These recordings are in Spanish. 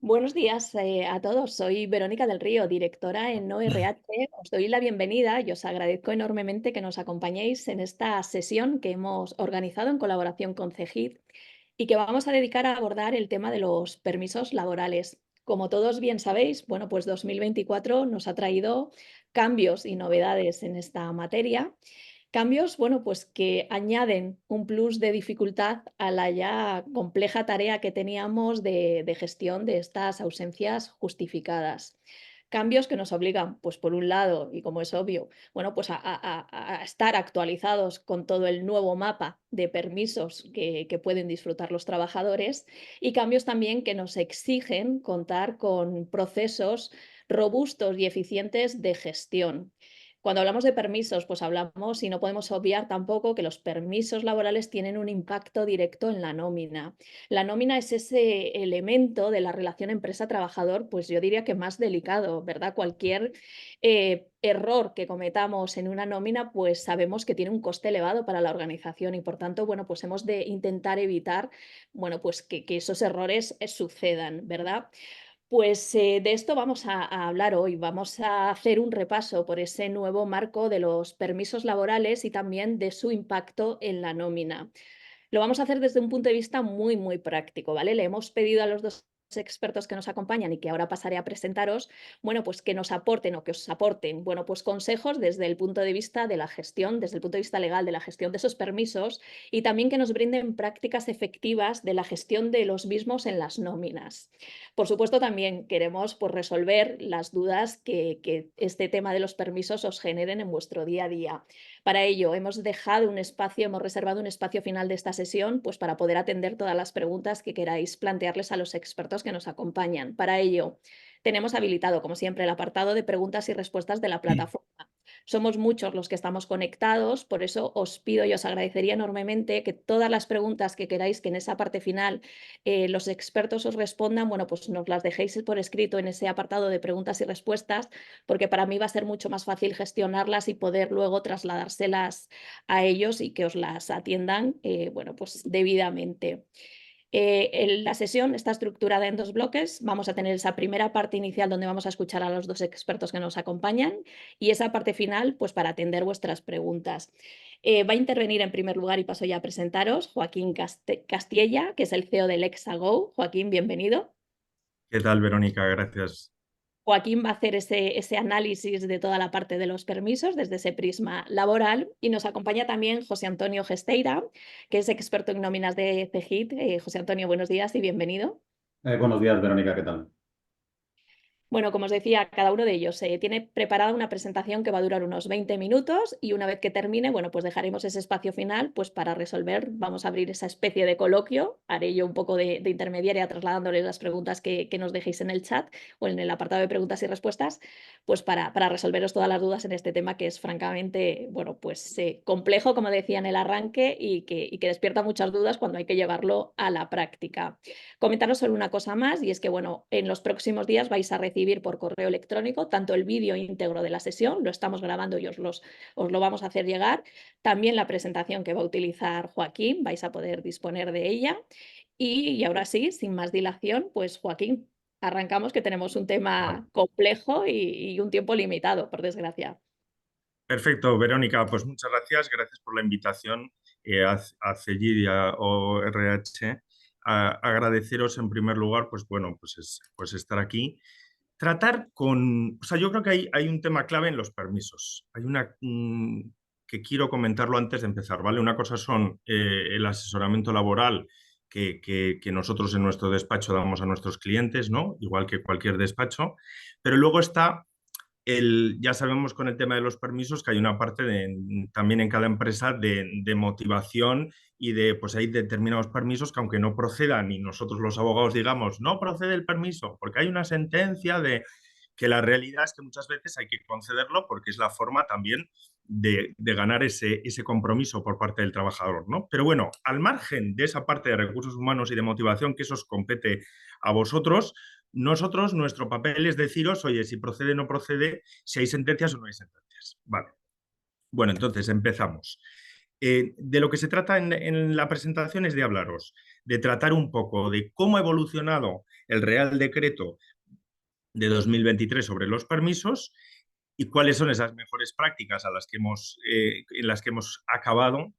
Buenos días a todos. Soy Verónica del Río, directora en ORH. Os doy la bienvenida y os agradezco enormemente que nos acompañéis en esta sesión que hemos organizado en colaboración con CEGID y que vamos a dedicar a abordar el tema de los permisos laborales. Como todos bien sabéis, bueno, pues 2024 nos ha traído cambios y novedades en esta materia. Cambios, bueno, pues que añaden un plus de dificultad a la ya compleja tarea que teníamos de gestión de estas ausencias justificadas. Cambios que nos obligan, pues por un lado, y como es obvio, bueno, pues a estar actualizados con todo el nuevo mapa de permisos que pueden disfrutar los trabajadores y cambios también que nos exigen contar con procesos robustos y eficientes de gestión. Cuando hablamos de permisos, pues hablamos y no podemos obviar tampoco que los permisos laborales tienen un impacto directo en la nómina. La nómina es ese elemento de la relación empresa-trabajador, pues yo diría que más delicado, ¿verdad? Cualquier error que cometamos en una nómina, pues sabemos que tiene un coste elevado para la organización y por tanto, bueno, pues hemos de intentar evitar, bueno, pues que esos errores sucedan, ¿verdad? Pues de esto vamos a hablar hoy. Vamos a hacer un repaso por ese nuevo marco de los permisos laborales y también de su impacto en la nómina. Lo vamos a hacer desde un punto de vista muy práctico, ¿vale? Le hemos pedido a los dos expertos que nos acompañan y que ahora pasaré a presentaros, bueno, pues que nos aporten o que os aporten, bueno, pues consejos desde el punto de vista de la gestión, desde el punto de vista legal de la gestión de esos permisos y también que nos brinden prácticas efectivas de la gestión de los mismos en las nóminas. Por supuesto, también queremos pues, resolver las dudas que este tema de los permisos os generen en vuestro día a día. Para ello, hemos dejado un espacio, hemos reservado un espacio final de esta sesión, pues para poder atender todas las preguntas que queráis plantearles a los expertos que nos acompañan. Para ello, tenemos habilitado, como siempre, el apartado de preguntas y respuestas de la plataforma. Somos muchos los que estamos conectados, por eso os pido y os agradecería enormemente que todas las preguntas que queráis que en esa parte final los expertos os respondan, bueno, pues nos las dejéis por escrito en ese apartado de preguntas y respuestas, porque para mí va a ser mucho más fácil gestionarlas y poder luego trasladárselas a ellos y que os las atiendan, bueno, pues debidamente. La sesión está estructurada en dos bloques. Vamos a tener esa primera parte inicial donde vamos a escuchar a los dos expertos que nos acompañan y esa parte final pues para atender vuestras preguntas. Va a intervenir en primer lugar y paso ya a presentaros Joaquín Castiella, que es el CEO del Exago. Joaquín, bienvenido. ¿Qué tal, Verónica? Gracias. Joaquín va a hacer ese análisis de toda la parte de los permisos desde ese prisma laboral y nos acompaña también José Antonio Gesteira, que es experto en nóminas de CEGIT. José Antonio, buenos días y bienvenido. Buenos días, Verónica, ¿qué tal? Bueno, como os decía, cada uno de ellos tiene preparada una presentación que va a durar unos 20 minutos y una vez que termine, bueno, pues dejaremos ese espacio final pues para resolver, vamos a abrir esa especie de coloquio, haré yo un poco de intermediaria trasladándoles las preguntas que nos dejéis en el chat o en el apartado de preguntas y respuestas, pues para resolveros todas las dudas en este tema que es francamente, bueno, pues complejo, como decía en el arranque, y que despierta muchas dudas cuando hay que llevarlo a la práctica. Comentaros solo una cosa más y es que, bueno, en los próximos días vais a recibir por correo electrónico tanto el vídeo íntegro de la sesión, lo estamos grabando y os lo vamos a hacer llegar, también la presentación que va a utilizar Joaquín, vais a poder disponer de ella. Y ahora sí, sin más dilación, pues Joaquín, arrancamos que tenemos un Vale. tema complejo y un tiempo limitado, por desgracia. Perfecto, Verónica. Pues muchas gracias. Gracias por la invitación a CEGID y a ORH. Agradeceros en primer lugar, pues bueno, pues estar aquí. O sea, yo creo que hay un tema clave en los permisos. Hay que quiero comentarlo antes de empezar, ¿vale? Una cosa son el asesoramiento laboral que nosotros en nuestro despacho damos a nuestros clientes, ¿no? Igual que cualquier despacho. Pero luego está ya sabemos con el tema de los permisos que hay una parte también en cada empresa de motivación y pues hay determinados permisos que aunque no procedan y nosotros los abogados digamos no procede el permiso porque hay una sentencia de que la realidad es que muchas veces hay que concederlo porque es la forma también de ganar ese compromiso por parte del trabajador, ¿no? Pero bueno, al margen de esa parte de recursos humanos y de motivación que eso os compete a vosotros, nosotros, nuestro papel es deciros, oye, si procede o no procede, si hay sentencias o no hay sentencias. Vale. Bueno, entonces empezamos. De lo que se trata en la presentación es de hablaros, de tratar un poco de cómo ha evolucionado el Real Decreto de 2023 sobre los permisos y cuáles son esas mejores prácticas en las que hemos acabado,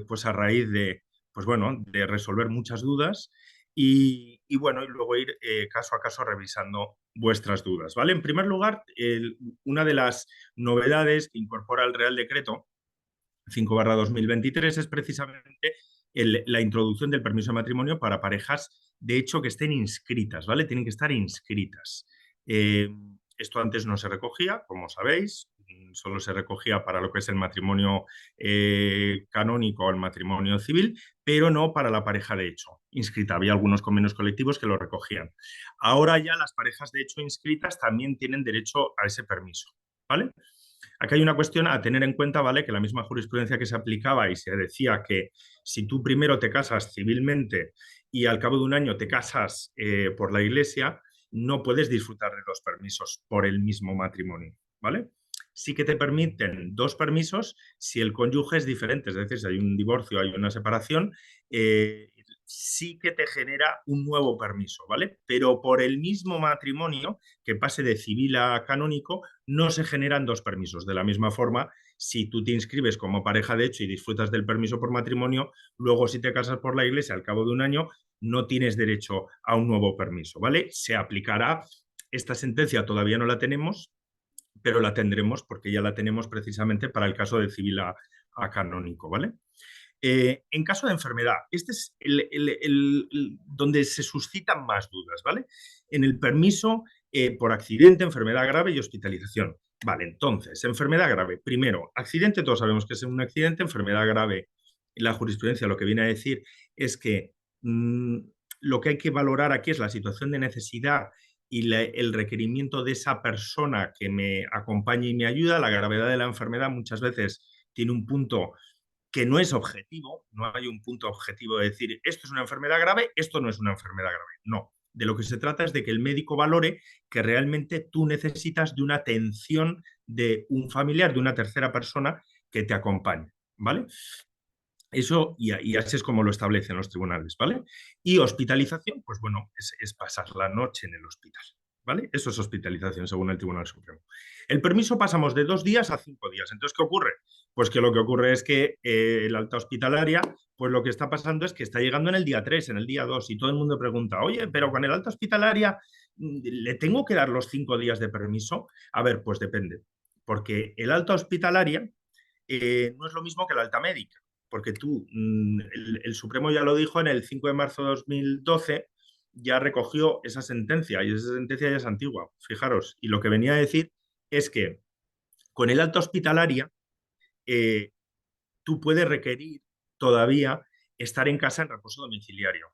pues a raíz de, pues bueno, de resolver muchas dudas y bueno, y luego ir caso a caso revisando vuestras dudas, ¿vale? En primer lugar, una de las novedades que incorpora el Real Decreto 5/2023 es precisamente la introducción del permiso de matrimonio para parejas, de hecho, que estén inscritas, ¿vale? Tienen que estar inscritas. Eh, Esto antes no se recogía, como sabéis, solo se recogía para lo que es el matrimonio canónico o el matrimonio civil, pero no para la pareja de hecho inscrita. Había algunos convenios colectivos que lo recogían. Ahora ya las parejas de hecho inscritas también tienen derecho a ese permiso, ¿vale? Aquí hay una cuestión a tener en cuenta, ¿vale? Que la misma jurisprudencia que se aplicaba y se decía que si tú primero te casas civilmente y al cabo de un año te casas por la iglesia, no puedes disfrutar de los permisos por el mismo matrimonio, ¿vale? Sí que te permiten dos permisos si el cónyuge es diferente, es decir, si hay un divorcio, hay una separación, sí que te genera un nuevo permiso, ¿vale? Pero por el mismo matrimonio que pase de civil a canónico, no se generan dos permisos. De la misma forma, si tú te inscribes como pareja de hecho y disfrutas del permiso por matrimonio, luego si te casas por la iglesia al cabo de un año, no tienes derecho a un nuevo permiso, ¿vale? Se aplicará, esta sentencia todavía no la tenemos, pero la tendremos porque ya la tenemos precisamente para el caso de civil a canónico, ¿vale? En caso de enfermedad, este es donde se suscitan más dudas, ¿vale? En el permiso por accidente, enfermedad grave y hospitalización. Vale, entonces, enfermedad grave. Primero, accidente, todos sabemos que es un accidente, enfermedad grave. La jurisprudencia lo que viene a decir es que lo que hay que valorar aquí es la situación de necesidad y el requerimiento de esa persona que me acompañe y me ayuda. La gravedad de la enfermedad muchas veces tiene un punto que no es objetivo, no hay un punto objetivo de decir esto es una enfermedad grave, esto no es una enfermedad grave. No, de lo que se trata es de que el médico valore que realmente tú necesitas de una atención de un familiar, de una tercera persona que te acompañe, ¿vale? Eso, y así es como lo establecen los tribunales, ¿vale? Y hospitalización, pues bueno, es pasar la noche en el hospital, ¿vale? Eso es hospitalización según el Tribunal Supremo. El permiso pasamos de 2 días a 5 días. Entonces, ¿qué ocurre? Pues que lo que ocurre es que el alta hospitalaria, pues lo que está pasando es que está llegando en el día 3, en el día 2, y todo el mundo pregunta, oye, pero con el alta hospitalaria, ¿le tengo que dar los 5 días de permiso? A ver, pues depende, porque el alta hospitalaria no es lo mismo que la alta médica, porque tú, el Supremo ya lo dijo en el 5 de marzo de 2012, ya recogió esa sentencia y esa sentencia ya es antigua, fijaros, y lo que venía a decir es que con el alta hospitalaria eh, tú puedes requerir todavía estar en casa en reposo domiciliario.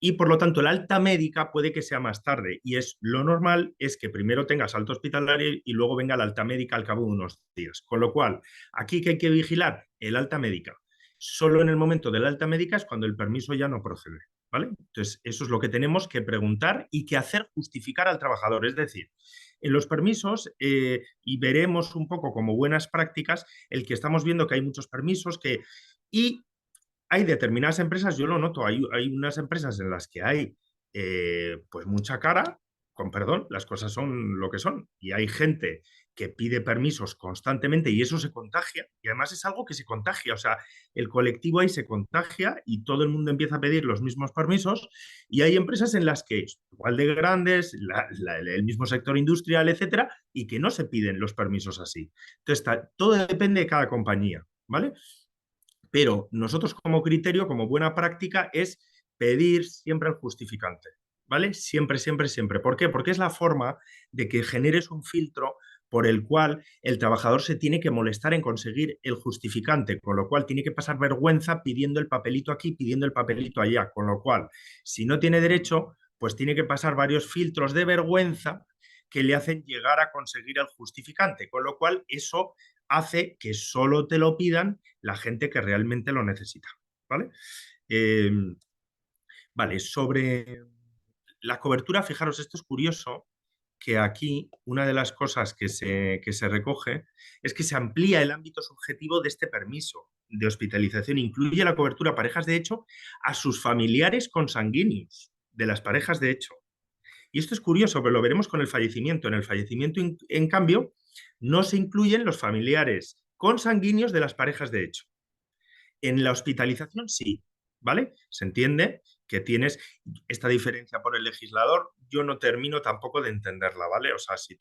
Y por lo tanto, el alta médica puede que sea más tarde. Y es lo normal es que primero tengas alta hospitalaria y luego venga la alta médica al cabo de unos días. Con lo cual, aquí que hay que vigilar el alta médica. Solo en el momento del alta médica es cuando el permiso ya no procede, ¿vale? Entonces, eso es lo que tenemos que preguntar y que hacer justificar al trabajador. Es decir, en los permisos, y veremos un poco como buenas prácticas, el que estamos viendo que hay muchos permisos y hay determinadas empresas, yo lo noto, hay unas empresas en las que hay pues mucha cara, con perdón, las cosas son lo que son, y hay gente que pide permisos constantemente y eso se contagia, y además es algo que se contagia, o sea, el colectivo ahí se contagia y todo el mundo empieza a pedir los mismos permisos, y hay empresas en las que, igual de grandes, el mismo sector industrial, etcétera, y que no se piden los permisos así. Entonces, todo depende de cada compañía, ¿vale? Pero nosotros como criterio, como buena práctica, es pedir siempre el justificante, ¿vale? Siempre, siempre, siempre. ¿Por qué? Porque es la forma de que generes un filtro por el cual el trabajador se tiene que molestar en conseguir el justificante, con lo cual tiene que pasar vergüenza pidiendo el papelito aquí, pidiendo el papelito allá, con lo cual, si no tiene derecho, pues tiene que pasar varios filtros de vergüenza que le hacen llegar a conseguir el justificante, con lo cual eso hace que solo te lo pidan la gente que realmente lo necesita, ¿vale? Eh, vale, sobre la cobertura, fijaros, esto es curioso, que aquí una de las cosas que se recoge es que se amplía el ámbito subjetivo de este permiso. de hospitalización incluye la cobertura a parejas de hecho a sus familiares consanguíneos de las parejas de hecho. Y esto es curioso, pero lo veremos con el fallecimiento. En el fallecimiento, en cambio, no se incluyen los familiares consanguíneos de las parejas de hecho. En la hospitalización sí, ¿vale? Se entiende que tienes esta diferencia por el legislador. Yo no termino tampoco de entenderla, ¿vale? O sea, si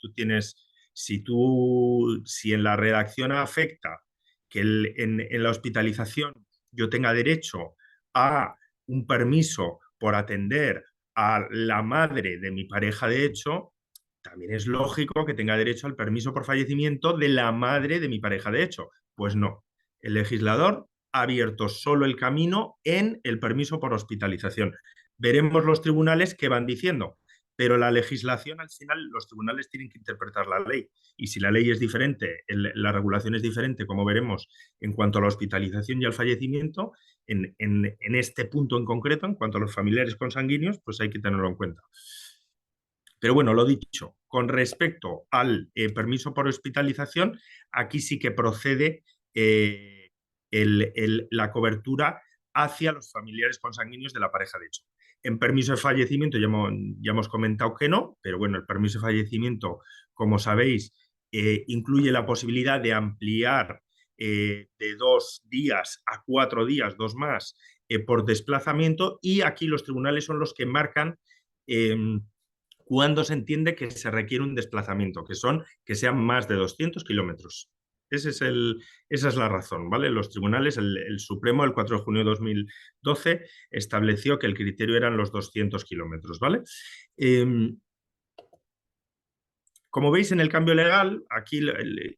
en la redacción afecta que en la hospitalización yo tenga derecho a un permiso por atender a la madre de mi pareja de hecho, también es lógico que tenga derecho al permiso por fallecimiento de la madre de mi pareja de hecho. Pues no, el legislador ha abierto solo el camino en el permiso por hospitalización. Veremos los tribunales qué van diciendo, pero la legislación al final los tribunales tienen que interpretar la ley y si la ley es diferente, la regulación es diferente, como veremos en cuanto a la hospitalización y al fallecimiento, en este punto en concreto, en cuanto a los familiares consanguíneos, pues hay que tenerlo en cuenta. Pero bueno, lo dicho, con respecto al permiso por hospitalización, aquí sí que procede la cobertura hacia los familiares consanguíneos de la pareja de hecho. En permiso de fallecimiento ya hemos comentado que no, pero bueno, el permiso de fallecimiento, como sabéis, incluye la posibilidad de ampliar de 2 días a 4 días, 2 más, por desplazamiento y aquí los tribunales son los que marcan cuando se entiende que se requiere un desplazamiento, que sean más de 200 kilómetros. Esa es la razón, ¿vale? Los tribunales, el Supremo, el 4 de junio de 2012, estableció que el criterio eran los 200 kilómetros, ¿vale? Como veis en el cambio legal, aquí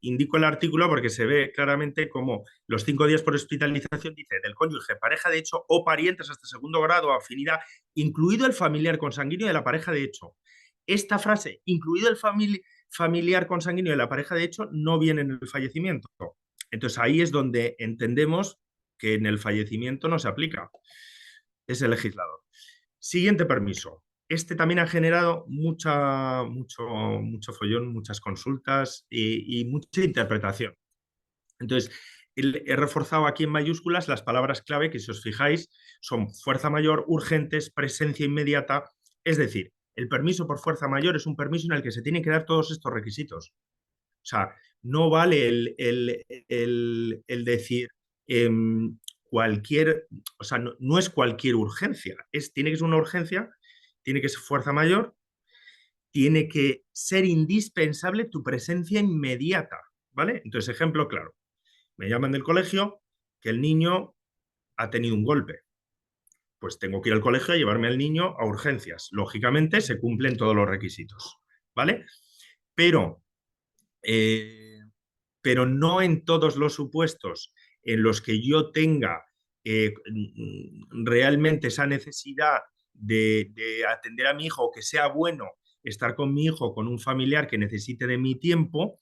indico el artículo porque se ve claramente como los 5 días por hospitalización dice del cónyuge, pareja de hecho o parientes hasta segundo grado o afinidad, incluido el familiar consanguíneo de la pareja de hecho. Esta frase, incluido el familiar consanguíneo de la pareja de hecho, no viene en el fallecimiento. Entonces ahí es donde entendemos que en el fallecimiento no se aplica. Es el legislador. Siguiente permiso. Este también ha generado mucho follón, muchas consultas y mucha interpretación. Entonces, he reforzado aquí en mayúsculas las palabras clave que, si os fijáis, son fuerza mayor, urgentes, presencia inmediata. Es decir, el permiso por fuerza mayor es un permiso en el que se tienen que dar todos estos requisitos. O sea, no vale el decir cualquier, o sea, no es cualquier urgencia, tiene que ser una urgencia, tiene que ser fuerza mayor, tiene que ser indispensable tu presencia inmediata, ¿vale? Entonces, ejemplo claro, me llaman del colegio que el niño ha tenido un golpe. Pues tengo que ir al colegio a llevarme al niño a urgencias. Lógicamente se cumplen todos los requisitos, ¿vale? Pero no en todos los supuestos en los que yo tenga realmente esa necesidad de atender a mi hijo, que sea bueno estar con mi hijo, con un familiar que necesite de mi tiempo,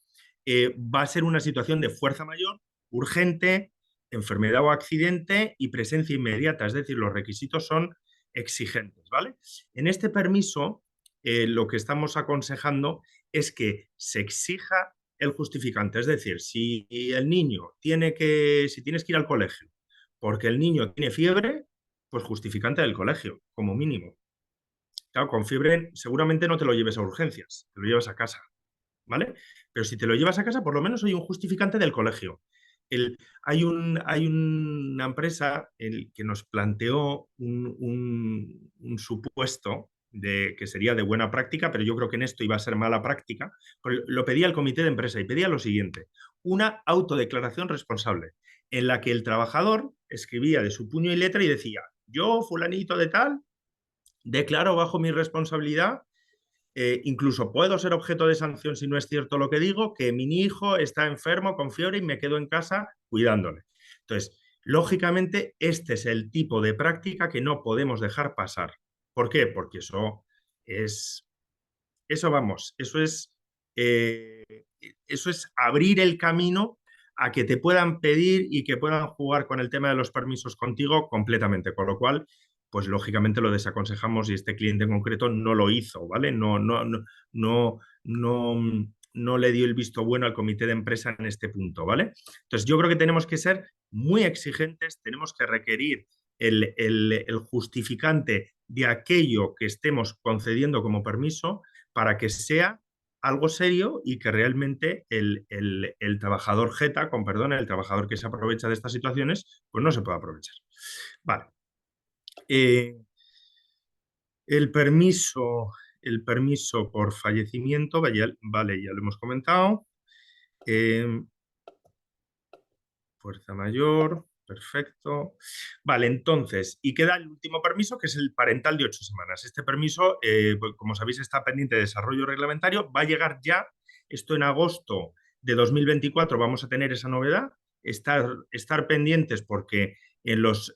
va a ser una situación de fuerza mayor, urgente, enfermedad o accidente y presencia inmediata, es decir, los requisitos son exigentes, ¿vale? En este permiso, lo que estamos aconsejando es que se exija el justificante, es decir, si el niño si tienes que ir al colegio porque el niño tiene fiebre, pues justificante del colegio, como mínimo. Claro, con fiebre seguramente no te lo lleves a urgencias, te lo llevas a casa, ¿vale? Pero si te lo llevas a casa, por lo menos hay un justificante del colegio. Hay una empresa que nos planteó un supuesto que sería de buena práctica, pero yo creo que en esto iba a ser mala práctica. Lo pedía el comité de empresa y pedía lo siguiente: una autodeclaración responsable, en la que el trabajador escribía de su puño y letra y decía: yo, fulanito de tal, declaro bajo mi responsabilidad, incluso puedo ser objeto de sanción si no es cierto lo que digo, que mi hijo está enfermo con fiebre y me quedo en casa cuidándole. Entonces, lógicamente, este es el tipo de práctica que no podemos dejar pasar. ¿Por qué? Porque eso es abrir el camino a que te puedan pedir y que puedan jugar con el tema de los permisos contigo completamente, con lo cual, pues lógicamente lo desaconsejamos y este cliente en concreto no lo hizo, ¿vale? No no le dio el visto bueno al comité de empresa en este punto, ¿vale? Entonces, yo creo que tenemos que ser muy exigentes, tenemos que requerir el justificante de aquello que estemos concediendo como permiso para que sea algo serio y que realmente el trabajador jeta, con perdón, el trabajador que se aprovecha de estas situaciones, pues no se puede aprovechar. Vale. El permiso por fallecimiento, vale, ya lo hemos comentado. Fuerza mayor, perfecto. Vale, entonces, y queda el último permiso, que es el parental de 8 semanas. Este permiso, pues, como sabéis, está pendiente de desarrollo reglamentario. Va a llegar ya, esto en agosto de 2024 vamos a tener esa novedad. Estar pendientes porque en los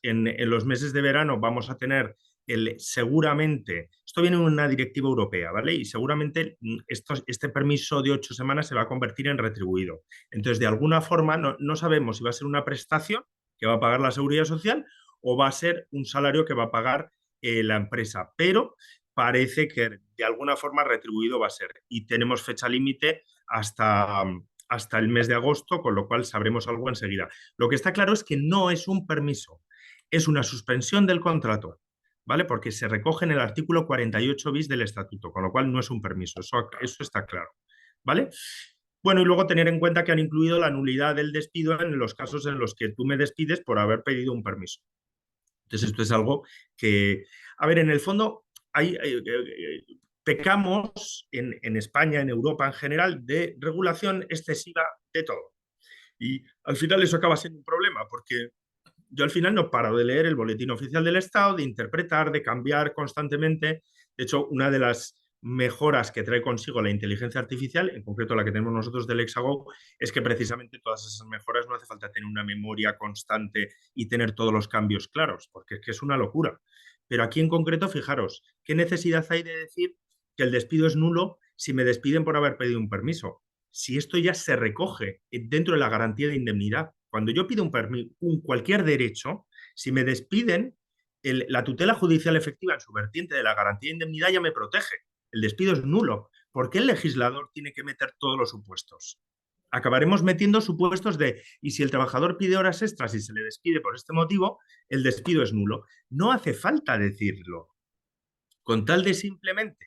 meses de verano vamos a tener seguramente, esto viene en una directiva europea, ¿vale? Y seguramente este permiso de 8 semanas se va a convertir en retribuido. Entonces, de alguna forma, no sabemos si va a ser una prestación que va a pagar la Seguridad Social o va a ser un salario que va a pagar la empresa, pero parece que de alguna forma retribuido va a ser. Y tenemos fecha límite hasta el mes de agosto, con lo cual sabremos algo enseguida. Lo que está claro es que no es un permiso, es una suspensión del contrato, ¿vale? Porque se recoge en el artículo 48 bis del estatuto, con lo cual no es un permiso, eso está claro, ¿vale? Bueno, y luego tener en cuenta que han incluido la nulidad del despido en los casos en los que tú me despides por haber pedido un permiso. Entonces, esto es algo que, a ver, en el fondo, pecamos en España, en Europa en general, de regulación excesiva de todo. Y al final eso acaba siendo un problema, porque yo al final no paro de leer el boletín oficial del Estado, de interpretar, de cambiar constantemente. De hecho, una de las mejoras que trae consigo la inteligencia artificial, en concreto la que tenemos nosotros del Hexago, es que precisamente todas esas mejoras no hace falta tener una memoria constante y tener todos los cambios claros, porque es que es una locura. Pero aquí en concreto, fijaros, ¿qué necesidad hay de decir que el despido es nulo si me despiden por haber pedido un permiso? Si esto ya se recoge dentro de la garantía de indemnidad. Cuando yo pido cualquier derecho, si me despiden, la tutela judicial efectiva en su vertiente de la garantía de indemnidad ya me protege. El despido es nulo. ¿Por qué el legislador tiene que meter todos los supuestos? Acabaremos metiendo supuestos de, y si el trabajador pide horas extras y se le despide por este motivo, el despido es nulo. No hace falta decirlo. Con tal de simplemente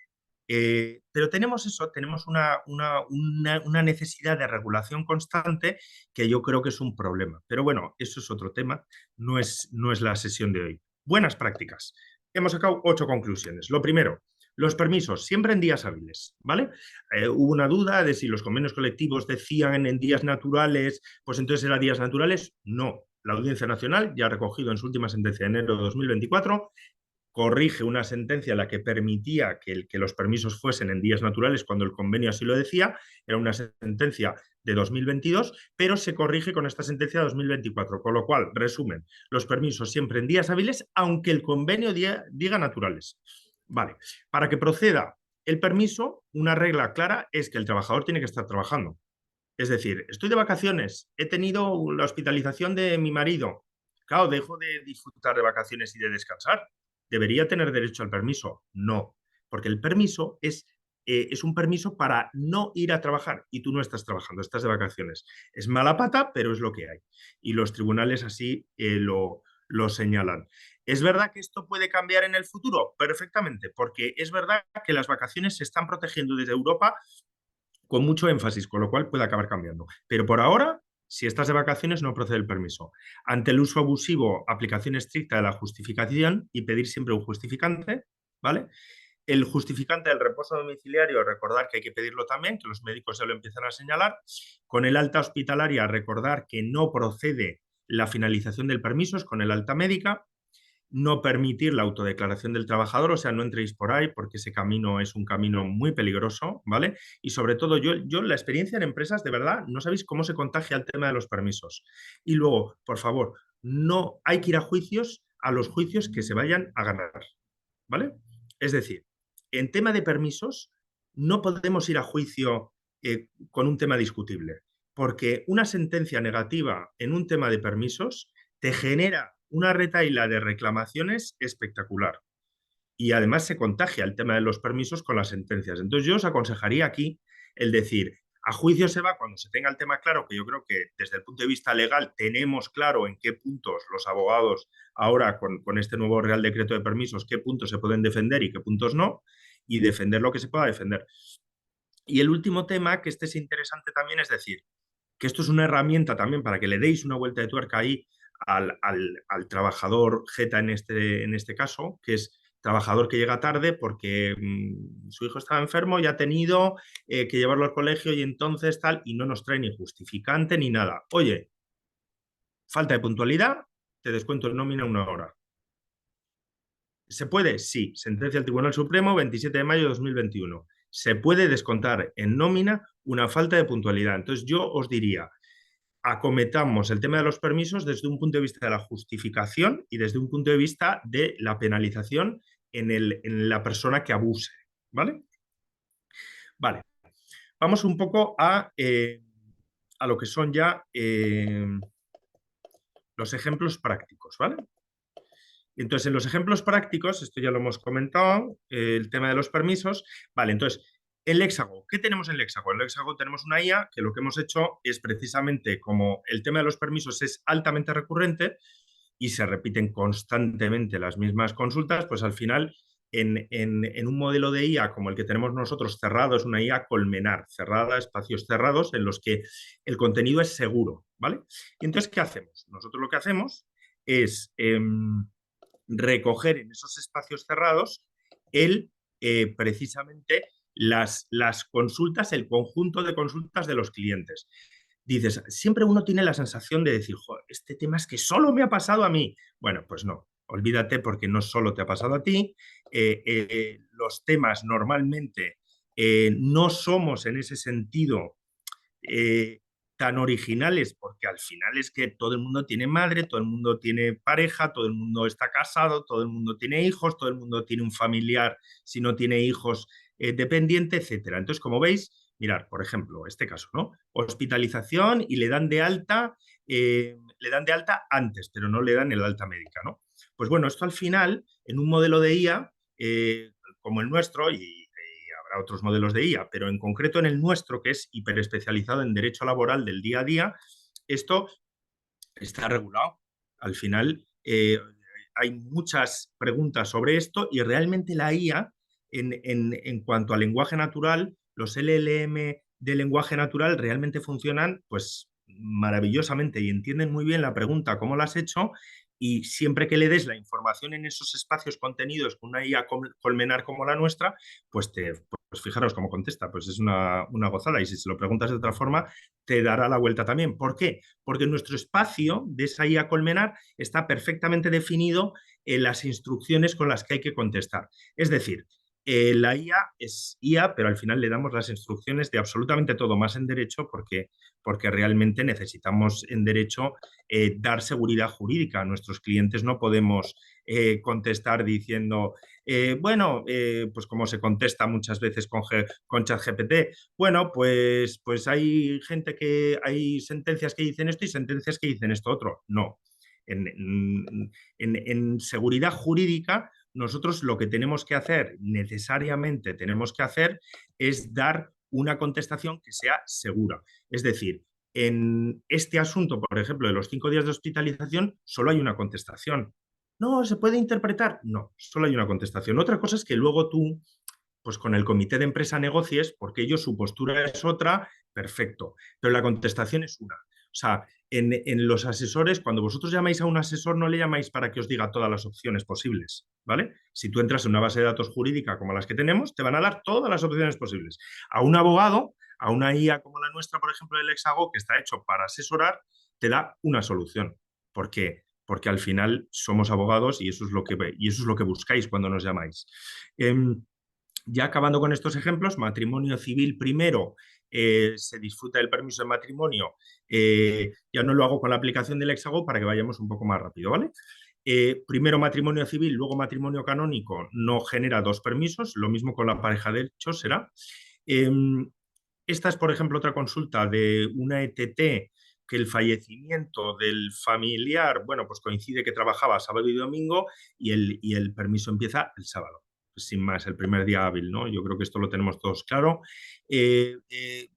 pero tenemos eso, tenemos una necesidad de regulación constante que yo creo que es un problema. Pero bueno, eso es otro tema, no es la sesión de hoy. Buenas prácticas. Hemos sacado 8 conclusiones. Lo primero, los permisos, siempre en días hábiles, ¿vale? Hubo una duda de si los convenios colectivos decían en días naturales, pues entonces eran días naturales. No. La Audiencia Nacional ya ha recogido en su última sentencia de enero de 2024 corrige una sentencia en la que permitía que los permisos fuesen en días naturales cuando el convenio así lo decía, era una sentencia de 2022, pero se corrige con esta sentencia de 2024, con lo cual, resumen, los permisos siempre en días hábiles, aunque el convenio diga naturales. Vale, para que proceda el permiso, una regla clara es que el trabajador tiene que estar trabajando. Es decir, estoy de vacaciones, he tenido la hospitalización de mi marido, claro, dejo de disfrutar de vacaciones y de descansar. ¿Debería tener derecho al permiso? No, porque el permiso es un permiso para no ir a trabajar y tú no estás trabajando, estás de vacaciones. Es mala pata, pero es lo que hay. Y los tribunales así lo señalan. ¿Es verdad que esto puede cambiar en el futuro? Perfectamente, porque es verdad que las vacaciones se están protegiendo desde Europa con mucho énfasis, con lo cual puede acabar cambiando. Pero por ahora, si estás de vacaciones, no procede el permiso. Ante el uso abusivo, aplicación estricta de la justificación y pedir siempre un justificante, ¿vale? El justificante del reposo domiciliario, recordar que hay que pedirlo también, que los médicos ya lo empiezan a señalar. Con el alta hospitalaria, recordar que no procede la finalización del permiso, es con el alta médica. No permitir la autodeclaración del trabajador, o sea, no entréis por ahí porque ese camino es un camino muy peligroso, ¿vale? Y sobre todo yo la experiencia en empresas, de verdad, no sabéis cómo se contagia el tema de los permisos. Y luego, por favor, no hay que ir a los juicios que se vayan a ganar, ¿vale? Es decir, en tema de permisos, no podemos ir a juicio con un tema discutible, porque una sentencia negativa en un tema de permisos te genera una retahíla de reclamaciones espectacular. Y además se contagia el tema de los permisos con las sentencias. Entonces yo os aconsejaría aquí el decir, A juicio se va cuando se tenga el tema claro, que yo creo que desde el punto de vista legal tenemos claro en qué puntos los abogados ahora con este nuevo Real Decreto de Permisos, qué puntos se pueden defender y qué puntos no, y defender lo que se pueda defender. Y el último tema, que este es interesante también, es decir, que esto es una herramienta también para que le deis una vuelta de tuerca ahí al trabajador Jeta en este caso, que es trabajador que llega tarde porque su hijo estaba enfermo y ha tenido que llevarlo al colegio y entonces tal, y no nos trae ni justificante ni nada. Oye, falta de puntualidad, te descuento en nómina 1 hora. ¿Se puede? Sí. Sentencia del Tribunal Supremo, 27 de mayo de 2021. Se puede descontar en nómina una falta de puntualidad. Entonces yo os diría, acometamos el tema de los permisos desde un punto de vista de la justificación y desde un punto de vista de la penalización en la persona que abuse. ¿Vale? Vale. Vamos un poco a lo que son ya los ejemplos prácticos. ¿Vale? Entonces, en los ejemplos prácticos, esto ya lo hemos comentado, el tema de los permisos. Vale, entonces, en Lexago, ¿qué tenemos en Lexago? En Lexago tenemos una IA que lo que hemos hecho es precisamente como el tema de los permisos es altamente recurrente y se repiten constantemente las mismas consultas, pues al final en un modelo de IA como el que tenemos nosotros cerrado, es una IA colmenar, cerrada, espacios cerrados en los que el contenido es seguro, ¿vale? Y entonces, ¿qué hacemos? Nosotros lo que hacemos es recoger en esos espacios cerrados precisamente las consultas, el conjunto de consultas de los clientes. Dices, siempre uno tiene la sensación de decir, este tema es que solo me ha pasado a mí. Bueno, pues no, olvídate porque no solo te ha pasado a ti. Los temas normalmente no somos en ese sentido tan originales, porque al final es que todo el mundo tiene madre, todo el mundo tiene pareja, todo el mundo está casado, todo el mundo tiene hijos, todo el mundo tiene un familiar, si no tiene hijos, dependiente, etcétera. Entonces, como veis, mirar, por ejemplo, este caso, ¿no? Hospitalización y le dan de alta antes, pero no le dan el alta médica, ¿no? Pues bueno, esto al final, en un modelo de IA como el nuestro, y habrá otros modelos de IA, pero en concreto en el nuestro, que es hiperespecializado en derecho laboral del día a día, esto está regulado. Al final hay muchas preguntas sobre esto y realmente la IA, en cuanto al lenguaje natural, los LLM de lenguaje natural realmente funcionan pues maravillosamente y entienden muy bien la pregunta, cómo la has hecho, y siempre que le des la información en esos espacios contenidos con una IA colmenar como la nuestra, pues pues fijaros cómo contesta, pues es una gozada, y si se lo preguntas de otra forma, te dará la vuelta también. ¿Por qué? Porque nuestro espacio de esa IA colmenar está perfectamente definido en las instrucciones con las que hay que contestar. Es decir, la IA es IA, pero al final le damos las instrucciones de absolutamente todo, más en derecho, porque realmente necesitamos en derecho dar seguridad jurídica. A nuestros clientes no podemos contestar diciendo, pues como se contesta muchas veces con ChatGPT, bueno, pues hay hay sentencias que dicen esto y sentencias que dicen esto otro. No. En seguridad jurídica, nosotros lo que tenemos que hacer, necesariamente tenemos que hacer, es dar una contestación que sea segura. Es decir, en este asunto, por ejemplo, de los 5 días de hospitalización, solo hay una contestación. No, ¿se puede interpretar? No, solo hay una contestación. Otra cosa es que luego tú, pues con el comité de empresa negocies, porque ellos su postura es otra, perfecto, pero la contestación es una. O sea, en los asesores, cuando vosotros llamáis a un asesor, no le llamáis para que os diga todas las opciones posibles, ¿vale? Si tú entras en una base de datos jurídica como las que tenemos, te van a dar todas las opciones posibles. A un abogado, a una IA como la nuestra, por ejemplo, el Lexago, que está hecho para asesorar, te da una solución. ¿Por qué? Porque al final somos abogados y eso es lo que buscáis cuando nos llamáis. Ya acabando con estos ejemplos, matrimonio civil primero, se disfruta del permiso de matrimonio. Ya no lo hago con la aplicación del Lexago para que vayamos un poco más rápido, ¿vale? Primero matrimonio civil, luego matrimonio canónico, no genera 2 permisos, lo mismo con la pareja de hecho será. Esta es, por ejemplo, otra consulta de una ETT que el fallecimiento del familiar, bueno, pues coincide que trabajaba sábado y domingo y el permiso empieza el sábado. sin más, el primer día hábil, ¿no? Yo creo que esto lo tenemos todos claro.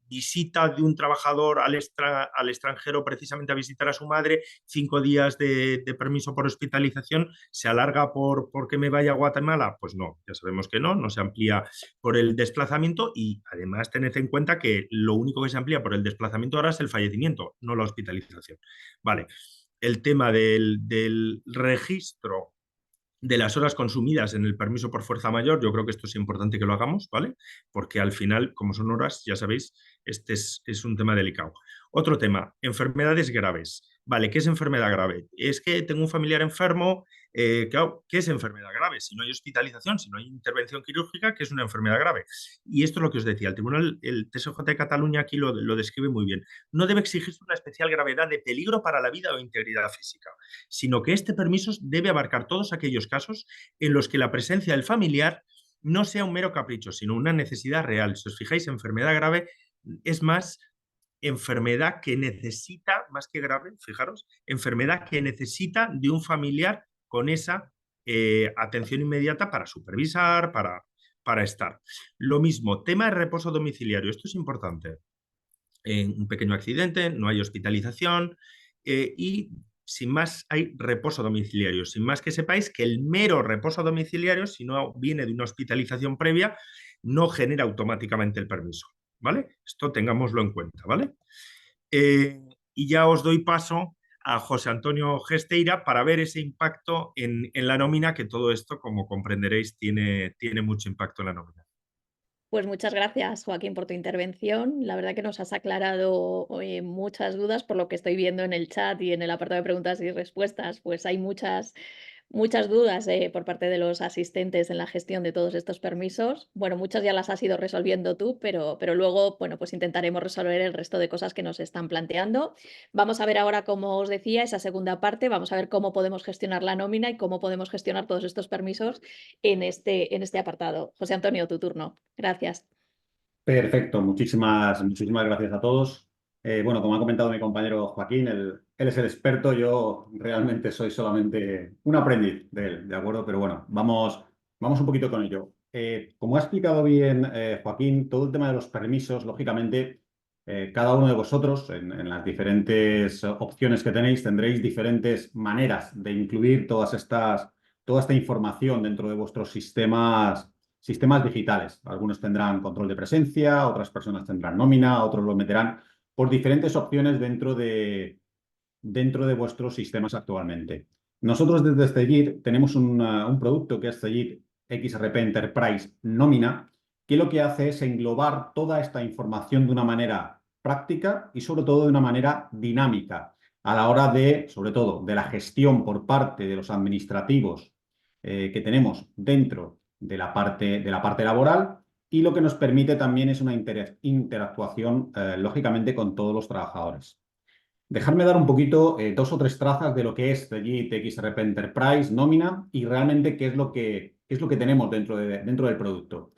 Visita de un trabajador al extranjero precisamente a visitar a su madre, 5 días de permiso por hospitalización, ¿se alarga porque me vaya a Guatemala? Pues no, ya sabemos que no se amplía por el desplazamiento y además tened en cuenta que lo único que se amplía por el desplazamiento ahora es el fallecimiento, no la hospitalización. Vale, el tema del registro de las horas consumidas en el permiso por fuerza mayor, yo creo que esto es importante que lo hagamos, ¿vale? Porque al final, como son horas, ya sabéis, este es un tema delicado. Otro tema, enfermedades graves. Vale, ¿qué es enfermedad grave? Es que tengo un familiar enfermo, claro, ¿qué es enfermedad grave? Si no hay hospitalización, si no hay intervención quirúrgica, ¿qué es una enfermedad grave? Y esto es lo que os decía, el Tribunal, el TSJ de Cataluña aquí lo describe muy bien. No debe exigirse una especial gravedad de peligro para la vida o integridad física, sino que este permiso debe abarcar todos aquellos casos en los que la presencia del familiar no sea un mero capricho, sino una necesidad real. Si os fijáis, enfermedad grave es más enfermedad que necesita, más que grave, fijaros, enfermedad que necesita de un familiar con esa atención inmediata para supervisar, para estar. Lo mismo, tema de reposo domiciliario, esto es importante. Un pequeño accidente, no hay hospitalización y sin más hay reposo domiciliario. Sin más que sepáis que el mero reposo domiciliario, si no viene de una hospitalización previa, no genera automáticamente el permiso, ¿vale? Esto tengámoslo en cuenta, ¿vale? Y ya os doy paso a José Antonio Gesteira para ver ese impacto en la nómina, que todo esto, como comprenderéis, tiene mucho impacto en la nómina. Pues muchas gracias, Joaquín, por tu intervención. La verdad que nos has aclarado muchas dudas por lo que estoy viendo en el chat y en el apartado de preguntas y respuestas. Pues hay muchas dudas por parte de los asistentes en la gestión de todos estos permisos. Bueno, muchas ya las has ido resolviendo tú, pero luego, bueno, pues intentaremos resolver el resto de cosas que nos están planteando. Vamos a ver ahora, como os decía, esa segunda parte. Vamos a ver cómo podemos gestionar la nómina y cómo podemos gestionar todos estos permisos en este apartado. José Antonio, tu turno. Gracias. Perfecto, muchísimas gracias a todos. Bueno, como ha comentado mi compañero Joaquín, él es el experto, yo realmente soy solamente un aprendiz de él, ¿de acuerdo? Pero bueno, vamos un poquito con ello. Como ha explicado bien Joaquín, todo el tema de los permisos, lógicamente, cada uno de vosotros en las diferentes opciones que tenéis tendréis diferentes maneras de incluir toda esta información dentro de vuestros sistemas digitales. Algunos tendrán control de presencia, otras personas tendrán nómina, otros lo meterán por diferentes opciones dentro de vuestros sistemas actualmente. Nosotros desde Cegid tenemos un producto que es Cegid XRP Enterprise Nómina, que lo que hace es englobar toda esta información de una manera práctica y sobre todo de una manera dinámica a la hora de, sobre todo, de la gestión por parte de los administrativos que tenemos dentro de la parte laboral, y lo que nos permite también es una interactuación, lógicamente, con todos los trabajadores. Dejarme dar un poquito, 2 o 3 trazas de lo que es Cegid XRP Enterprise, nómina, y realmente qué es lo que tenemos dentro del producto.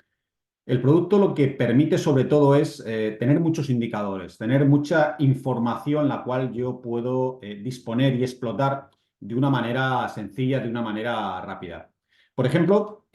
El producto lo que permite sobre todo es tener muchos indicadores, tener mucha información la cual yo puedo disponer y explotar de una manera sencilla, de una manera rápida. Por ejemplo,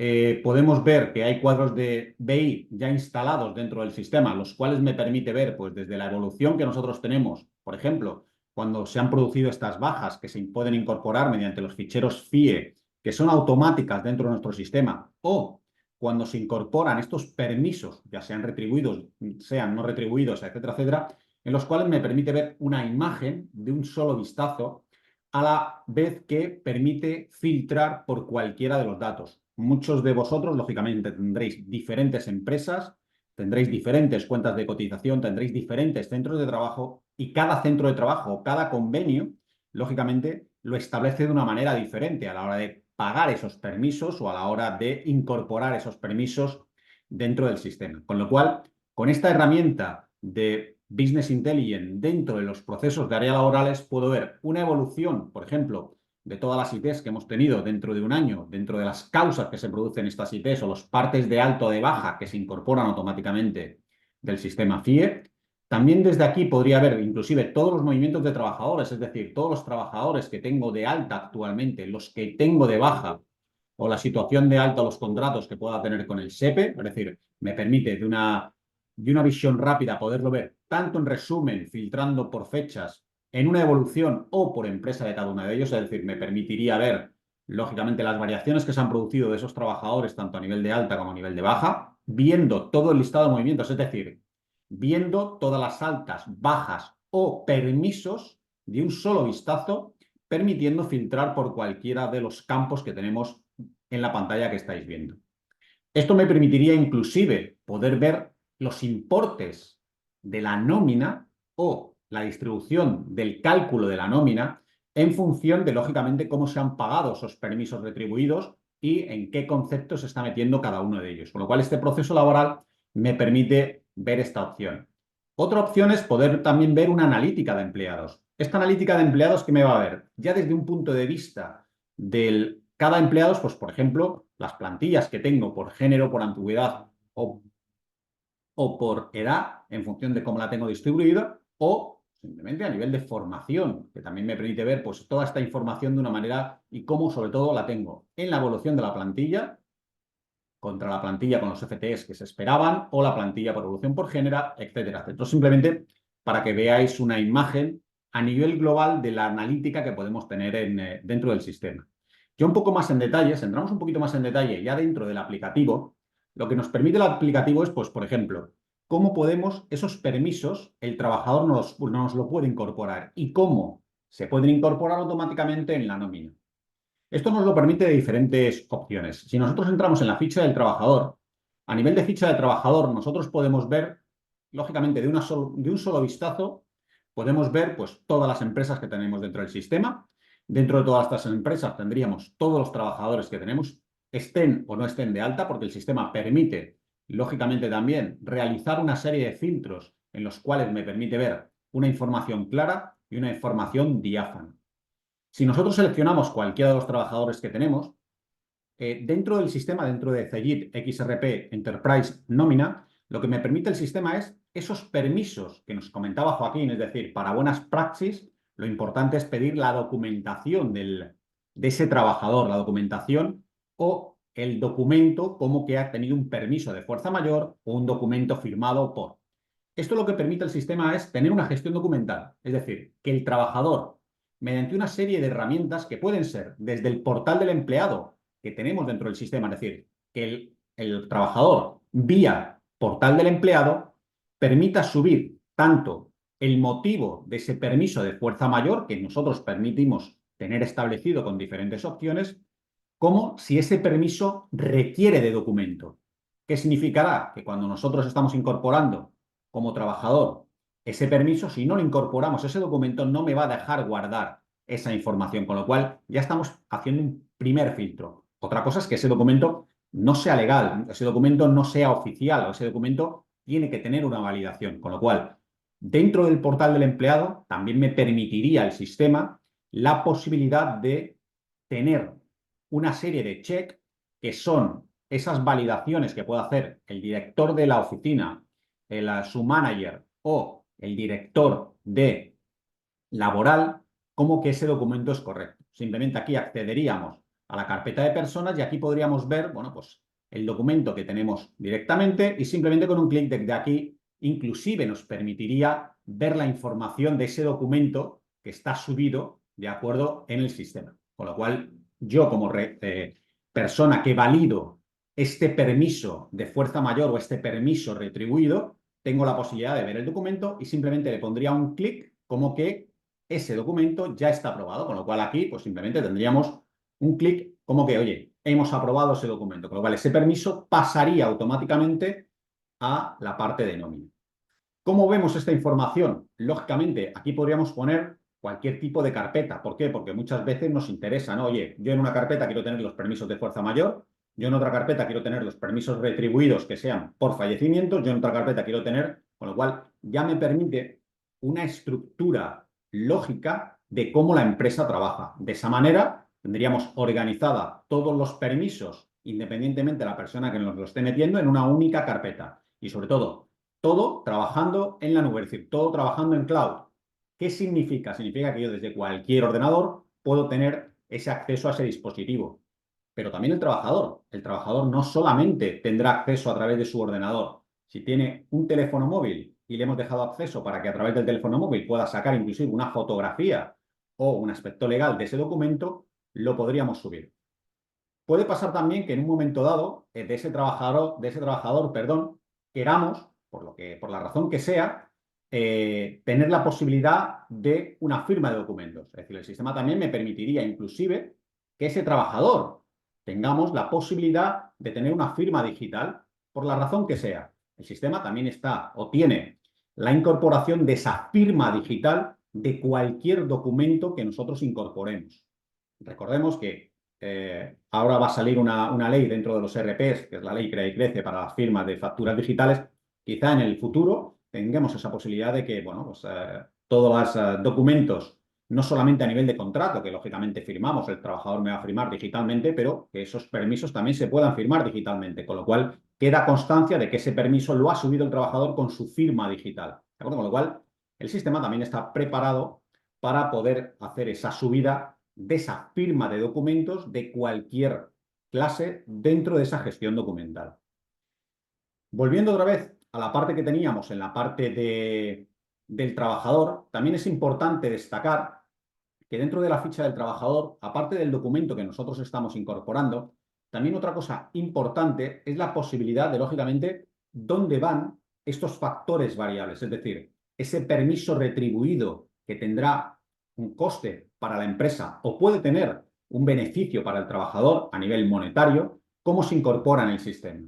podemos ver que hay cuadros de BI ya instalados dentro del sistema, los cuales me permite ver, pues, desde la evolución que nosotros tenemos, por ejemplo, cuando se han producido estas bajas que se pueden incorporar mediante los ficheros FIE, que son automáticas dentro de nuestro sistema, o cuando se incorporan estos permisos, ya sean retribuidos, sean no retribuidos, etcétera, etcétera, en los cuales me permite ver una imagen de un solo vistazo, a la vez que permite filtrar por cualquiera de los datos. Muchos de vosotros, lógicamente, tendréis diferentes empresas, tendréis diferentes cuentas de cotización, tendréis diferentes centros de trabajo, y cada centro de trabajo, cada convenio, lógicamente, lo establece de una manera diferente a la hora de pagar esos permisos o a la hora de incorporar esos permisos dentro del sistema. Con lo cual, con esta herramienta de Business Intelligence dentro de los procesos de área laborales, puedo ver una evolución, por ejemplo, de todas las ITs que hemos tenido dentro de un año, dentro de las causas que se producen estas ITs o los partes de alta o de baja que se incorporan automáticamente del sistema FIE. También desde aquí podría ver inclusive todos los movimientos de trabajadores, es decir, todos los trabajadores que tengo de alta actualmente, los que tengo de baja, o la situación de alta o los contratos que pueda tener con el SEPE, es decir, me permite de una visión rápida poderlo ver tanto en resumen, filtrando por fechas, en una evolución o por empresa de cada uno de ellos, es decir, me permitiría ver, lógicamente, las variaciones que se han producido de esos trabajadores, tanto a nivel de alta como a nivel de baja, viendo todo el listado de movimientos, es decir, viendo todas las altas, bajas o permisos de un solo vistazo, permitiendo filtrar por cualquiera de los campos que tenemos en la pantalla que estáis viendo. Esto me permitiría inclusive poder ver los importes de la nómina o la distribución del cálculo de la nómina en función de, lógicamente, cómo se han pagado esos permisos retribuidos y en qué concepto se está metiendo cada uno de ellos. Con lo cual, este proceso laboral me permite ver esta opción. Otra opción es poder también ver una analítica de empleados. Esta analítica de empleados, ¿qué me va a ver? Ya desde un punto de vista del cada empleado, pues por ejemplo, las plantillas que tengo por género, por antigüedad o por edad, en función de cómo la tengo distribuida, o simplemente a nivel de formación, que también me permite ver pues toda esta información de una manera y cómo sobre todo la tengo en la evolución de la plantilla, contra la plantilla con los FTEs que se esperaban, o la plantilla por evolución por género, etcétera, etcétera. Simplemente para que veáis una imagen a nivel global de la analítica que podemos tener dentro del sistema. Ya un poco más en detalles, entramos un poquito más en detalle ya dentro del aplicativo. Lo que nos permite el aplicativo es, pues, por ejemplo, cómo podemos, esos permisos, el trabajador nos lo puede incorporar y cómo se pueden incorporar automáticamente en la nómina. Esto nos lo permite de diferentes opciones. Si nosotros entramos en la ficha del trabajador, a nivel de ficha del trabajador, nosotros podemos ver, lógicamente, de un solo vistazo, podemos ver pues, todas las empresas que tenemos dentro del sistema. Dentro de todas estas empresas tendríamos todos los trabajadores que tenemos, estén o no estén de alta, porque el sistema permite, lógicamente, también realizar una serie de filtros en los cuales me permite ver una información clara y una información diáfana. Si nosotros seleccionamos cualquiera de los trabajadores que tenemos, dentro del sistema, dentro de Cegid XRP Enterprise Nómina, lo que me permite el sistema es esos permisos que nos comentaba Joaquín, es decir, para buenas praxis, lo importante es pedir la documentación de ese trabajador, la documentación o el documento como que ha tenido un permiso de fuerza mayor o un documento firmado por. Esto lo que permite el sistema es tener una gestión documental, es decir, que el trabajador, mediante una serie de herramientas que pueden ser desde el portal del empleado que tenemos dentro del sistema, es decir, que el trabajador vía portal del empleado permita subir tanto el motivo de ese permiso de fuerza mayor que nosotros permitimos tener establecido con diferentes opciones, como si ese permiso requiere de documento. ¿Qué significará? Que cuando nosotros estamos incorporando como trabajador ese permiso, si no lo incorporamos, ese documento no me va a dejar guardar esa información, con lo cual ya estamos haciendo un primer filtro. Otra cosa es que ese documento no sea legal, ese documento no sea oficial, o ese documento tiene que tener una validación, con lo cual dentro del portal del empleado también me permitiría el sistema la posibilidad de tener una serie de check que son esas validaciones que puede hacer el director de la oficina, su manager o el director de laboral, como que ese documento es correcto. Simplemente aquí accederíamos a la carpeta de personas y aquí podríamos ver, bueno, pues el documento que tenemos directamente y simplemente con un clic desde aquí inclusive nos permitiría ver la información de ese documento que está subido de acuerdo en el sistema. Con lo cual, yo como persona que valido este permiso de fuerza mayor o este permiso retribuido, tengo la posibilidad de ver el documento y simplemente le pondría un clic como que ese documento ya está aprobado, con lo cual aquí pues simplemente tendríamos un clic como que, oye, hemos aprobado ese documento, con lo cual ese permiso pasaría automáticamente a la parte de nómina. ¿Cómo vemos esta información? Lógicamente, aquí podríamos poner cualquier tipo de carpeta. ¿Por qué? Porque muchas veces nos interesa, ¿no? Oye, yo en una carpeta quiero tener los permisos de fuerza mayor, yo en otra carpeta quiero tener los permisos retribuidos que sean por fallecimiento, yo en otra carpeta quiero tener, con lo cual ya me permite una estructura lógica de cómo la empresa trabaja. De esa manera tendríamos organizada todos los permisos, independientemente de la persona que nos lo esté metiendo, en una única carpeta. Y sobre todo trabajando en la nube, es decir, todo trabajando en cloud. ¿Qué significa? Significa que yo desde cualquier ordenador puedo tener ese acceso a ese dispositivo. pero también el trabajador. El trabajador no solamente tendrá acceso a través de su ordenador. Si tiene un teléfono móvil y le hemos dejado acceso para que a través del teléfono móvil pueda sacar inclusive una fotografía o un aspecto legal de ese documento, lo podríamos subir. Puede pasar también que en un momento dado de ese trabajador, perdón, queramos, por la razón que sea, tener la posibilidad de una firma de documentos. Es decir, el sistema también me permitiría inclusive que ese trabajador tengamos la posibilidad de tener una firma digital, por la razón que sea. El sistema también está o tiene la incorporación de esa firma digital de cualquier documento que nosotros incorporemos. Recordemos que ahora va a salir una ley dentro de los ERPs, que es la ley Crea y Crece para las firmas de facturas digitales. Quizá en el futuro tengamos esa posibilidad de que, bueno, pues, todos los documentos, no solamente a nivel de contrato, que lógicamente firmamos, el trabajador me va a firmar digitalmente, pero que esos permisos también se puedan firmar digitalmente, con lo cual queda constancia de que ese permiso lo ha subido el trabajador con su firma digital. ¿De acuerdo? Con lo cual, el sistema también está preparado para poder hacer esa subida de esa firma de documentos de cualquier clase dentro de esa gestión documental. Volviendo otra vez a la parte que teníamos en la parte del trabajador, también es importante destacar que dentro de la ficha del trabajador, aparte del documento que nosotros estamos incorporando, también otra cosa importante es la posibilidad de, lógicamente, dónde van estos factores variables, es decir, ese permiso retribuido que tendrá un coste para la empresa o puede tener un beneficio para el trabajador a nivel monetario, cómo se incorpora en el sistema.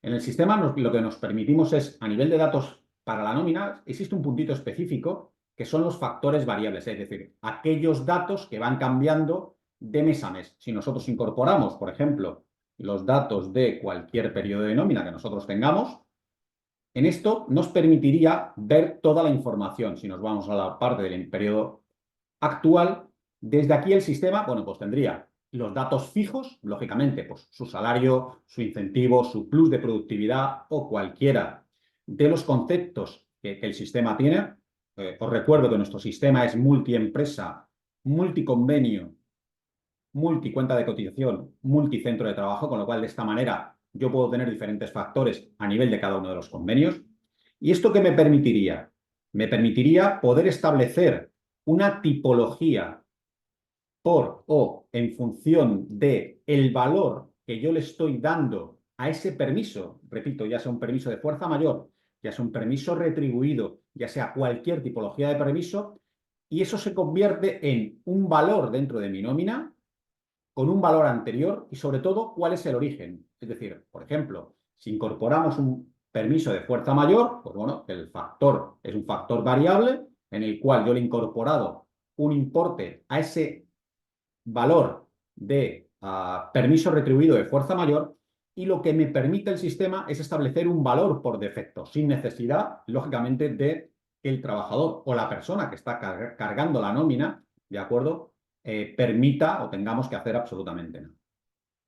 En el sistema lo que nos permitimos es, a nivel de datos para la nómina, existe un puntito específico que son los factores variables, es decir, aquellos datos que van cambiando de mes a mes. Si nosotros incorporamos, por ejemplo, los datos de cualquier periodo de nómina que nosotros tengamos, en esto nos permitiría ver toda la información. Si nos vamos a la parte del periodo actual, desde aquí el sistema, bueno, pues tendría los datos fijos, lógicamente, pues su salario, su incentivo, su plus de productividad o cualquiera de los conceptos que el sistema tiene. Os recuerdo que nuestro sistema es multiempresa, multiconvenio, multicuenta de cotización, multicentro de trabajo, con lo cual de esta manera yo puedo tener diferentes factores a nivel de cada uno de los convenios. ¿Y esto qué me permitiría? Me permitiría poder establecer una tipología por o en función de el valor que yo le estoy dando a ese permiso, repito, ya sea un permiso de fuerza mayor, ya sea un permiso retribuido, ya sea cualquier tipología de permiso, y eso se convierte en un valor dentro de mi nómina con un valor anterior y sobre todo cuál es el origen. Es decir, por ejemplo, si incorporamos un permiso de fuerza mayor, pues bueno, el factor es un factor variable en el cual yo le he incorporado un importe a ese valor de permiso retribuido de fuerza mayor, y lo que me permite el sistema es establecer un valor por defecto, sin necesidad, lógicamente, de que el trabajador o la persona que está cargando la nómina, ¿de acuerdo?, permita o tengamos que hacer absolutamente nada.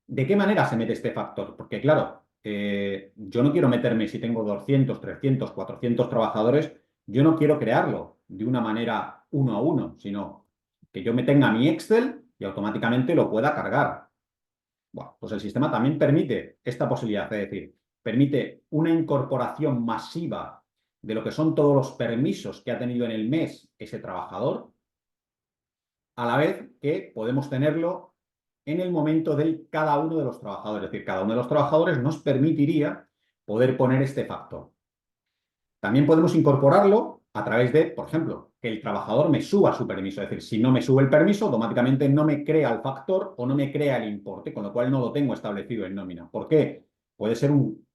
¿De qué manera se mete este factor? Porque claro, yo no quiero meterme si tengo 200, 300, 400 trabajadores, yo no quiero crearlo de una manera uno a uno, sino que yo me tenga mi Excel y automáticamente lo pueda cargar. Bueno, pues el sistema también permite esta posibilidad, es decir, permite una incorporación masiva de lo que son todos los permisos que ha tenido en el mes ese trabajador, a la vez que podemos tenerlo en el momento de cada uno de los trabajadores. Es decir, cada uno de los trabajadores nos permitiría poder poner este factor. También podemos incorporarlo a través de, por ejemplo, que el trabajador me suba su permiso. Es decir, si no me sube el permiso, automáticamente no me crea el factor o no me crea el importe, con lo cual no lo tengo establecido en nómina. ¿Por qué? Puede ser un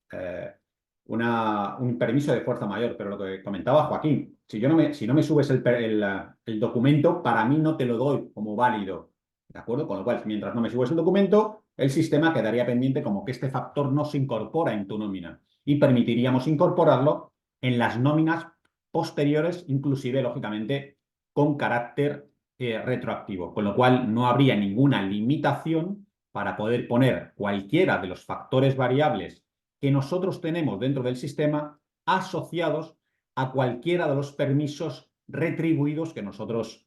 permiso de fuerza mayor, pero lo que comentaba Joaquín, si no me subes el documento, para mí no te lo doy como válido. ¿De acuerdo? Con lo cual, mientras no me subes el documento, el sistema quedaría pendiente como que este factor no se incorpora en tu nómina y permitiríamos incorporarlo en las nóminas posteriores, inclusive, lógicamente, con carácter retroactivo, con lo cual no habría ninguna limitación para poder poner cualquiera de los factores variables que nosotros tenemos dentro del sistema asociados a cualquiera de los permisos retribuidos que nosotros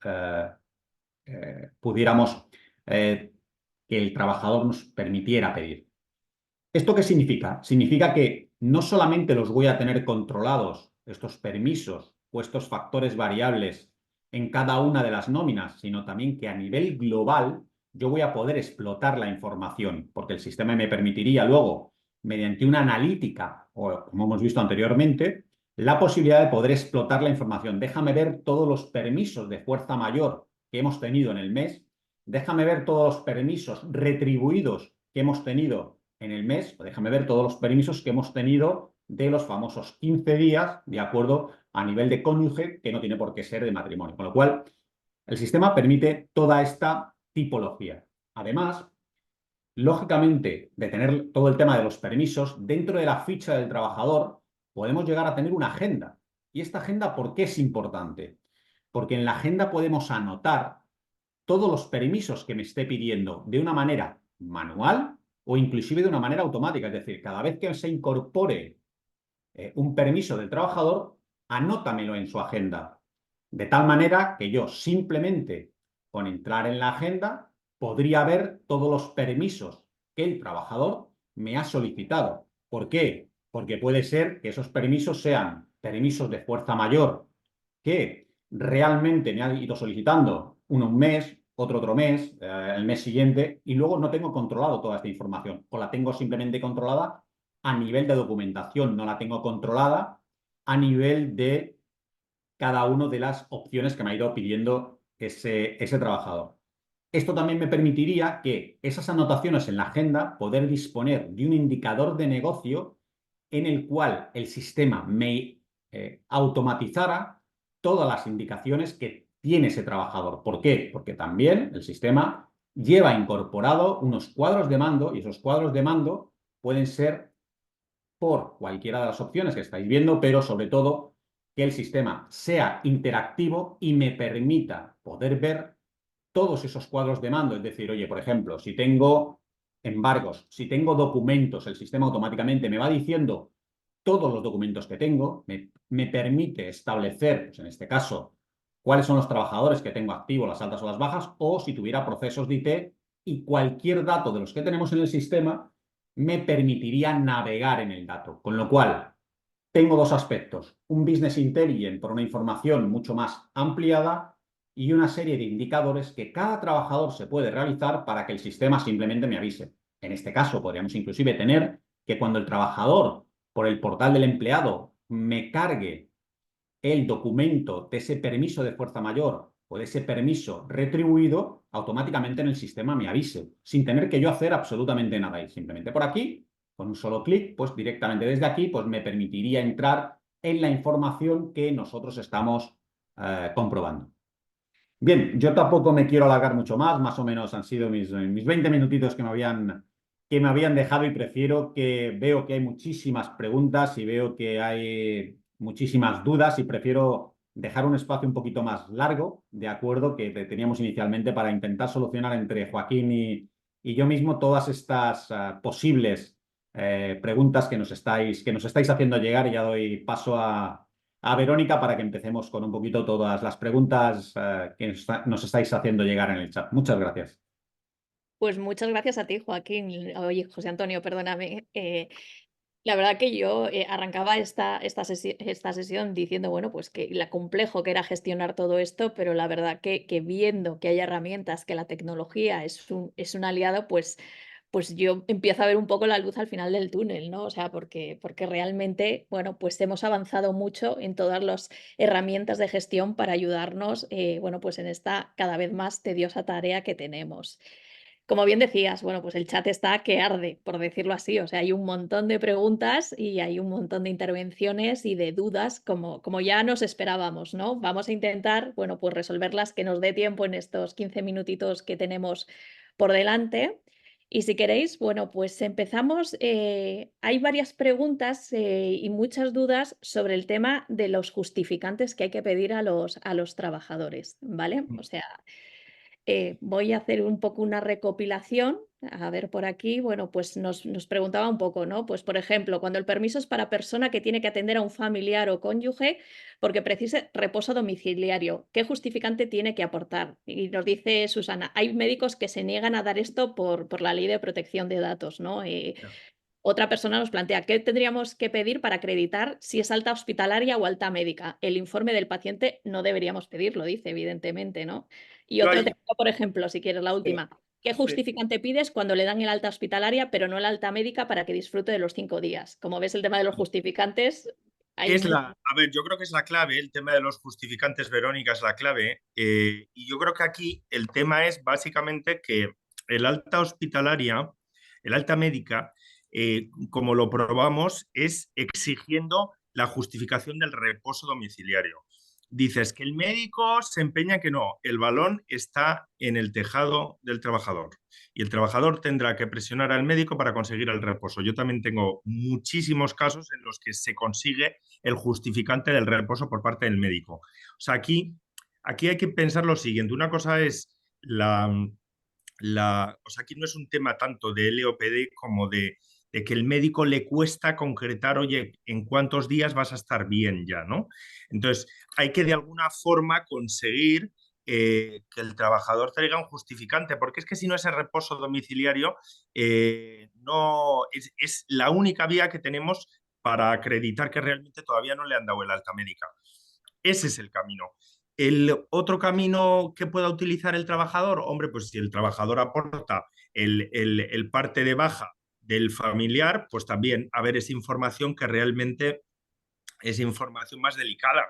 pudiéramos que el trabajador nos permitiera pedir. ¿Esto qué significa? Significa que no solamente los voy a tener controlados, estos permisos o estos factores variables en cada una de las nóminas, sino también que a nivel global yo voy a poder explotar la información, porque el sistema me permitiría luego, mediante una analítica, o como hemos visto anteriormente, la posibilidad de poder explotar la información. Déjame ver todos los permisos de fuerza mayor que hemos tenido en el mes, déjame ver todos los permisos retribuidos que hemos tenido en el mes, o déjame ver todos los permisos que hemos tenido de los famosos 15 días, de acuerdo a nivel de cónyuge, que no tiene por qué ser de matrimonio. Con lo cual, el sistema permite toda esta tipología. Además, lógicamente, de tener todo el tema de los permisos, dentro de la ficha del trabajador podemos llegar a tener una agenda. ¿Y esta agenda por qué es importante? Porque en la agenda podemos anotar todos los permisos que me esté pidiendo de una manera manual o inclusive de una manera automática. Es decir, cada vez que se incorpore un permiso del trabajador, anótamelo en su agenda. De tal manera que yo simplemente con entrar en la agenda podría ver todos los permisos que el trabajador me ha solicitado. ¿Por qué? Porque puede ser que esos permisos sean permisos de fuerza mayor que realmente me ha ido solicitando uno un mes, otro mes, el mes siguiente, y luego no tengo controlado toda esta información, o la tengo simplemente controlada a nivel de documentación, no la tengo controlada a nivel de cada una de las opciones que me ha ido pidiendo ese trabajador. Esto también me permitiría que esas anotaciones en la agenda, poder disponer de un indicador de negocio en el cual el sistema me automatizara todas las indicaciones que tiene ese trabajador. ¿Por qué? Porque también el sistema lleva incorporado unos cuadros de mando y esos cuadros de mando pueden ser por cualquiera de las opciones que estáis viendo, pero sobre todo que el sistema sea interactivo y me permita poder ver todos esos cuadros de mando. Es decir, oye, por ejemplo, si tengo embargos, si tengo documentos, el sistema automáticamente me va diciendo todos los documentos que tengo, me permite establecer, pues en este caso, cuáles son los trabajadores que tengo activos, las altas o las bajas, o si tuviera procesos de IT y cualquier dato de los que tenemos en el sistema me permitiría navegar en el dato. Con lo cual, tengo dos aspectos, un business intelligence por una información mucho más ampliada y una serie de indicadores que cada trabajador se puede realizar para que el sistema simplemente me avise. En este caso, podríamos inclusive tener que cuando el trabajador, por el portal del empleado, me cargue el documento de ese permiso de fuerza mayor o de ese permiso retribuido, automáticamente en el sistema me avise, sin tener que yo hacer absolutamente nada. Y simplemente por aquí, con un solo clic, pues directamente desde aquí, pues me permitiría entrar en la información que nosotros estamos comprobando. Bien, yo tampoco me quiero alargar mucho más o menos han sido mis 20 minutitos que me habían dejado y prefiero veo que hay muchísimas preguntas y veo que hay muchísimas dudas y prefiero dejar un espacio un poquito más largo, de acuerdo, que teníamos inicialmente para intentar solucionar entre Joaquín y yo mismo todas estas posibles preguntas que nos estáis haciendo llegar y ya doy paso a Verónica para que empecemos con un poquito todas las preguntas que nos estáis haciendo llegar en el chat. Muchas gracias. Pues muchas gracias a ti, Joaquín. Oye, José Antonio, perdóname. La verdad que yo arrancaba esta sesión diciendo, bueno, pues que la complejo que era gestionar todo esto, pero la verdad que viendo que hay herramientas, que la tecnología es un aliado, pues yo empiezo a ver un poco la luz al final del túnel, ¿no? O sea, porque realmente, bueno, pues hemos avanzado mucho en todas las herramientas de gestión para ayudarnos, bueno, pues en esta cada vez más tediosa tarea que tenemos. Como bien decías, bueno, pues el chat está que arde, por decirlo así. O sea, hay un montón de preguntas y hay un montón de intervenciones y de dudas, como ya nos esperábamos, ¿no? Vamos a intentar, bueno, pues resolverlas que nos dé tiempo en estos 15 minutitos que tenemos por delante. Y si queréis, bueno, pues empezamos. Hay varias preguntas y muchas dudas sobre el tema de los justificantes que hay que pedir a los trabajadores, ¿vale? O sea, voy a hacer un poco una recopilación. A ver, por aquí, bueno, pues nos preguntaba un poco, ¿no? Pues, por ejemplo, cuando el permiso es para persona que tiene que atender a un familiar o cónyuge porque precise reposo domiciliario, ¿qué justificante tiene que aportar? Y nos dice Susana, hay médicos que se niegan a dar esto por la ley de protección de datos, ¿no? Ya. Otra persona nos plantea, ¿qué tendríamos que pedir para acreditar si es alta hospitalaria o alta médica? El informe del paciente no deberíamos pedirlo, dice, evidentemente, ¿no? Y Yo otro ahí, tema, por ejemplo, si quieres la sí, última. ¿Qué sí. justificante pides cuando le dan el alta hospitalaria, pero no el alta médica para que disfrute de los 5 días? Como ves, el tema de los justificantes, hay Es mucho. a ver, yo creo que es la clave, el tema de los justificantes, Verónica, es la clave. Y yo creo que aquí el tema es básicamente que el alta hospitalaria, el alta médica, como lo probamos, es exigiendo la justificación del reposo domiciliario. Dices que el médico se empeña en que no, el balón está en el tejado del trabajador y el trabajador tendrá que presionar al médico para conseguir el reposo. Yo también tengo muchísimos casos en los que se consigue el justificante del reposo por parte del médico. O sea, aquí hay que pensar lo siguiente. Una cosa es o sea, aquí no es un tema tanto de LOPD como de que el médico le cuesta concretar, oye, en cuántos días vas a estar bien ya, ¿no? Entonces, hay que de alguna forma conseguir que el trabajador traiga un justificante, porque es que si no ese reposo domiciliario no es la única vía que tenemos para acreditar que realmente todavía no le han dado el alta médica. Ese es el camino. El otro camino que pueda utilizar el trabajador, hombre, pues si el trabajador aporta el parte de baja del familiar, pues también a ver esa información que realmente es información más delicada.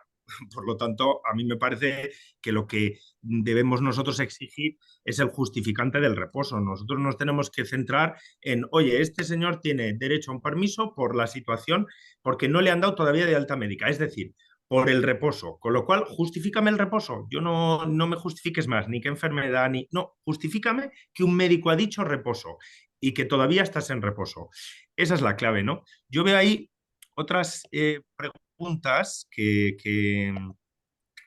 Por lo tanto, a mí me parece que lo que debemos nosotros exigir es el justificante del reposo. Nosotros nos tenemos que centrar en, oye, este señor tiene derecho a un permiso por la situación, porque no le han dado todavía de alta médica, es decir, por el reposo. Con lo cual, justifícame el reposo. Yo no me justifiques más, ni qué enfermedad, ni... No, justifícame que un médico ha dicho reposo y que todavía estás en reposo. Esa es la clave, ¿no? Yo veo ahí otras preguntas que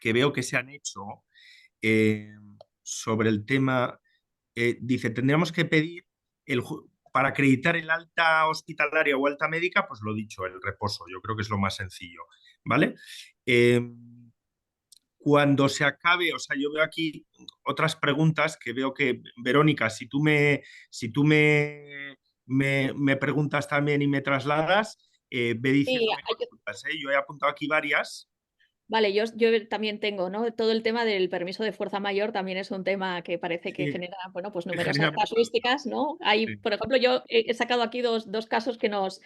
veo que se han hecho eh, sobre el tema. Dice, tendríamos que pedir para acreditar el alta hospitalaria o alta médica, pues lo dicho, el reposo. Yo creo que es lo más sencillo, ¿vale? Eh, Cuando se acabe, o sea, yo veo aquí otras preguntas que veo que, Verónica, si tú me preguntas también y me trasladas, ve Sí, diciéndome consultas, ¿eh? Yo he apuntado aquí varias. vale, yo también tengo, ¿no? Todo el tema del permiso de fuerza mayor también es un tema que parece que Sí, genera, bueno, pues que numerosas genera mucho duda. casuísticas, ¿no? Hay, Sí. por ejemplo, yo he sacado aquí dos casos que nos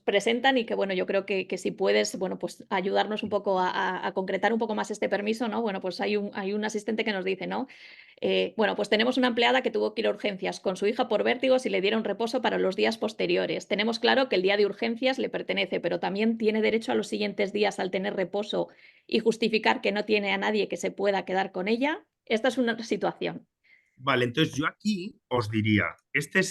presentan y que, bueno, yo creo que si puedes, bueno, pues ayudarnos un poco a concretar un poco más este permiso, ¿no? Bueno, pues hay un asistente que nos dice, ¿no? Bueno, pues tenemos una empleada que tuvo que ir a urgencias con su hija por vértigos y le dieron reposo para los días posteriores. Tenemos claro que el día de urgencias le pertenece, pero también tiene derecho a los siguientes días al tener reposo y justificar que no tiene a nadie que se pueda quedar con ella. Esta es una situación. Vale, entonces yo aquí os diría, este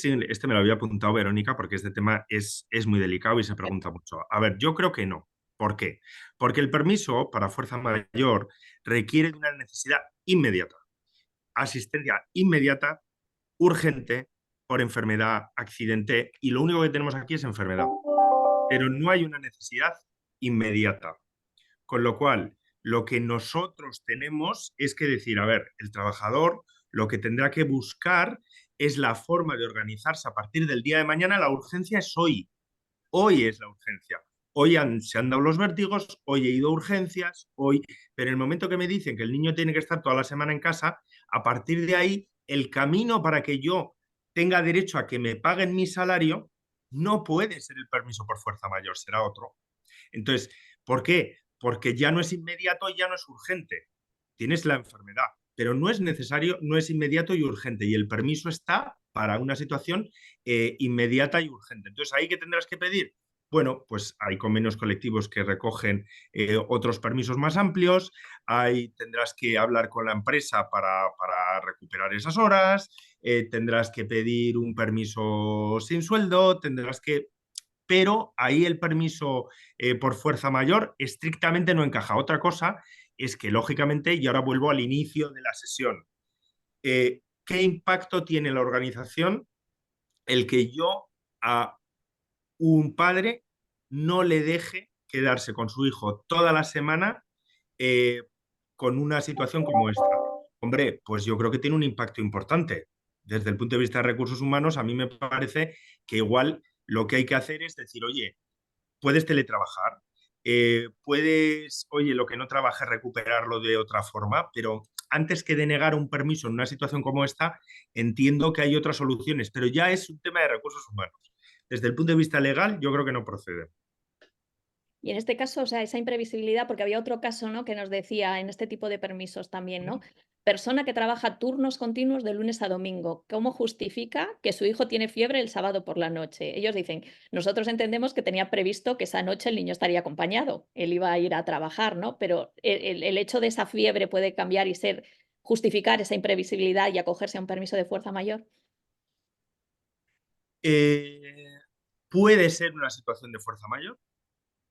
me lo había apuntado Verónica porque este tema es muy delicado y se pregunta mucho. A ver, yo creo que no. ¿Por qué? Porque el permiso para fuerza mayor requiere de una necesidad inmediata, asistencia inmediata, urgente, por enfermedad, accidente, y lo único que tenemos aquí es enfermedad, pero no hay una necesidad inmediata. Con lo cual, lo que nosotros tenemos es que decir, a ver, el trabajador lo que tendrá que buscar es la forma de organizarse a partir del día de mañana. La urgencia es hoy, hoy es la urgencia. Se han dado los vértigos, hoy he ido a urgencias, hoy, pero en el momento que me dicen que el niño tiene que estar toda la semana en casa, a partir de ahí, el camino para que yo tenga derecho a que me paguen mi salario no puede ser el permiso por fuerza mayor, será otro. Entonces, ¿por qué? Porque ya no es inmediato y ya no es urgente. Tienes la enfermedad, pero no es necesario, no es inmediato y urgente. Y el permiso está para una situación inmediata y urgente. Entonces, ¿ahí qué tendrás que pedir? Bueno, pues hay convenios colectivos que recogen otros permisos más amplios, ahí tendrás que hablar con la empresa para recuperar esas horas, tendrás que pedir un permiso sin sueldo, tendrás que pero ahí el permiso por fuerza mayor estrictamente no encaja. Otra cosa es que, lógicamente, y ahora vuelvo al inicio de la sesión, ¿qué impacto tiene en la organización el que yo a un padre no le deje quedarse con su hijo toda la semana eh, con una situación como esta? Hombre, pues yo creo que tiene un impacto importante. Desde el punto de vista de recursos humanos, a mí me parece que igual lo que hay que hacer es decir, oye, puedes teletrabajar, puedes, oye, lo que no trabajes, recuperarlo de otra forma, pero antes que denegar un permiso en una situación como esta, entiendo que hay otras soluciones, pero ya es un tema de recursos humanos. Desde el punto de vista legal, yo creo que no procede. Y en este caso, o sea, esa imprevisibilidad, porque había otro caso, ¿no? Que nos decía en este tipo de permisos también, ¿no? Persona que trabaja turnos continuos de lunes a domingo. ¿Cómo justifica que su hijo tiene fiebre el sábado por la noche? Ellos dicen, nosotros entendemos que tenía previsto que esa noche el niño estaría acompañado, él iba a ir a trabajar, ¿no? Pero el hecho de esa fiebre puede cambiar y ser justificar esa imprevisibilidad y acogerse a un permiso de fuerza mayor. Eh, puede ser una situación de fuerza mayor,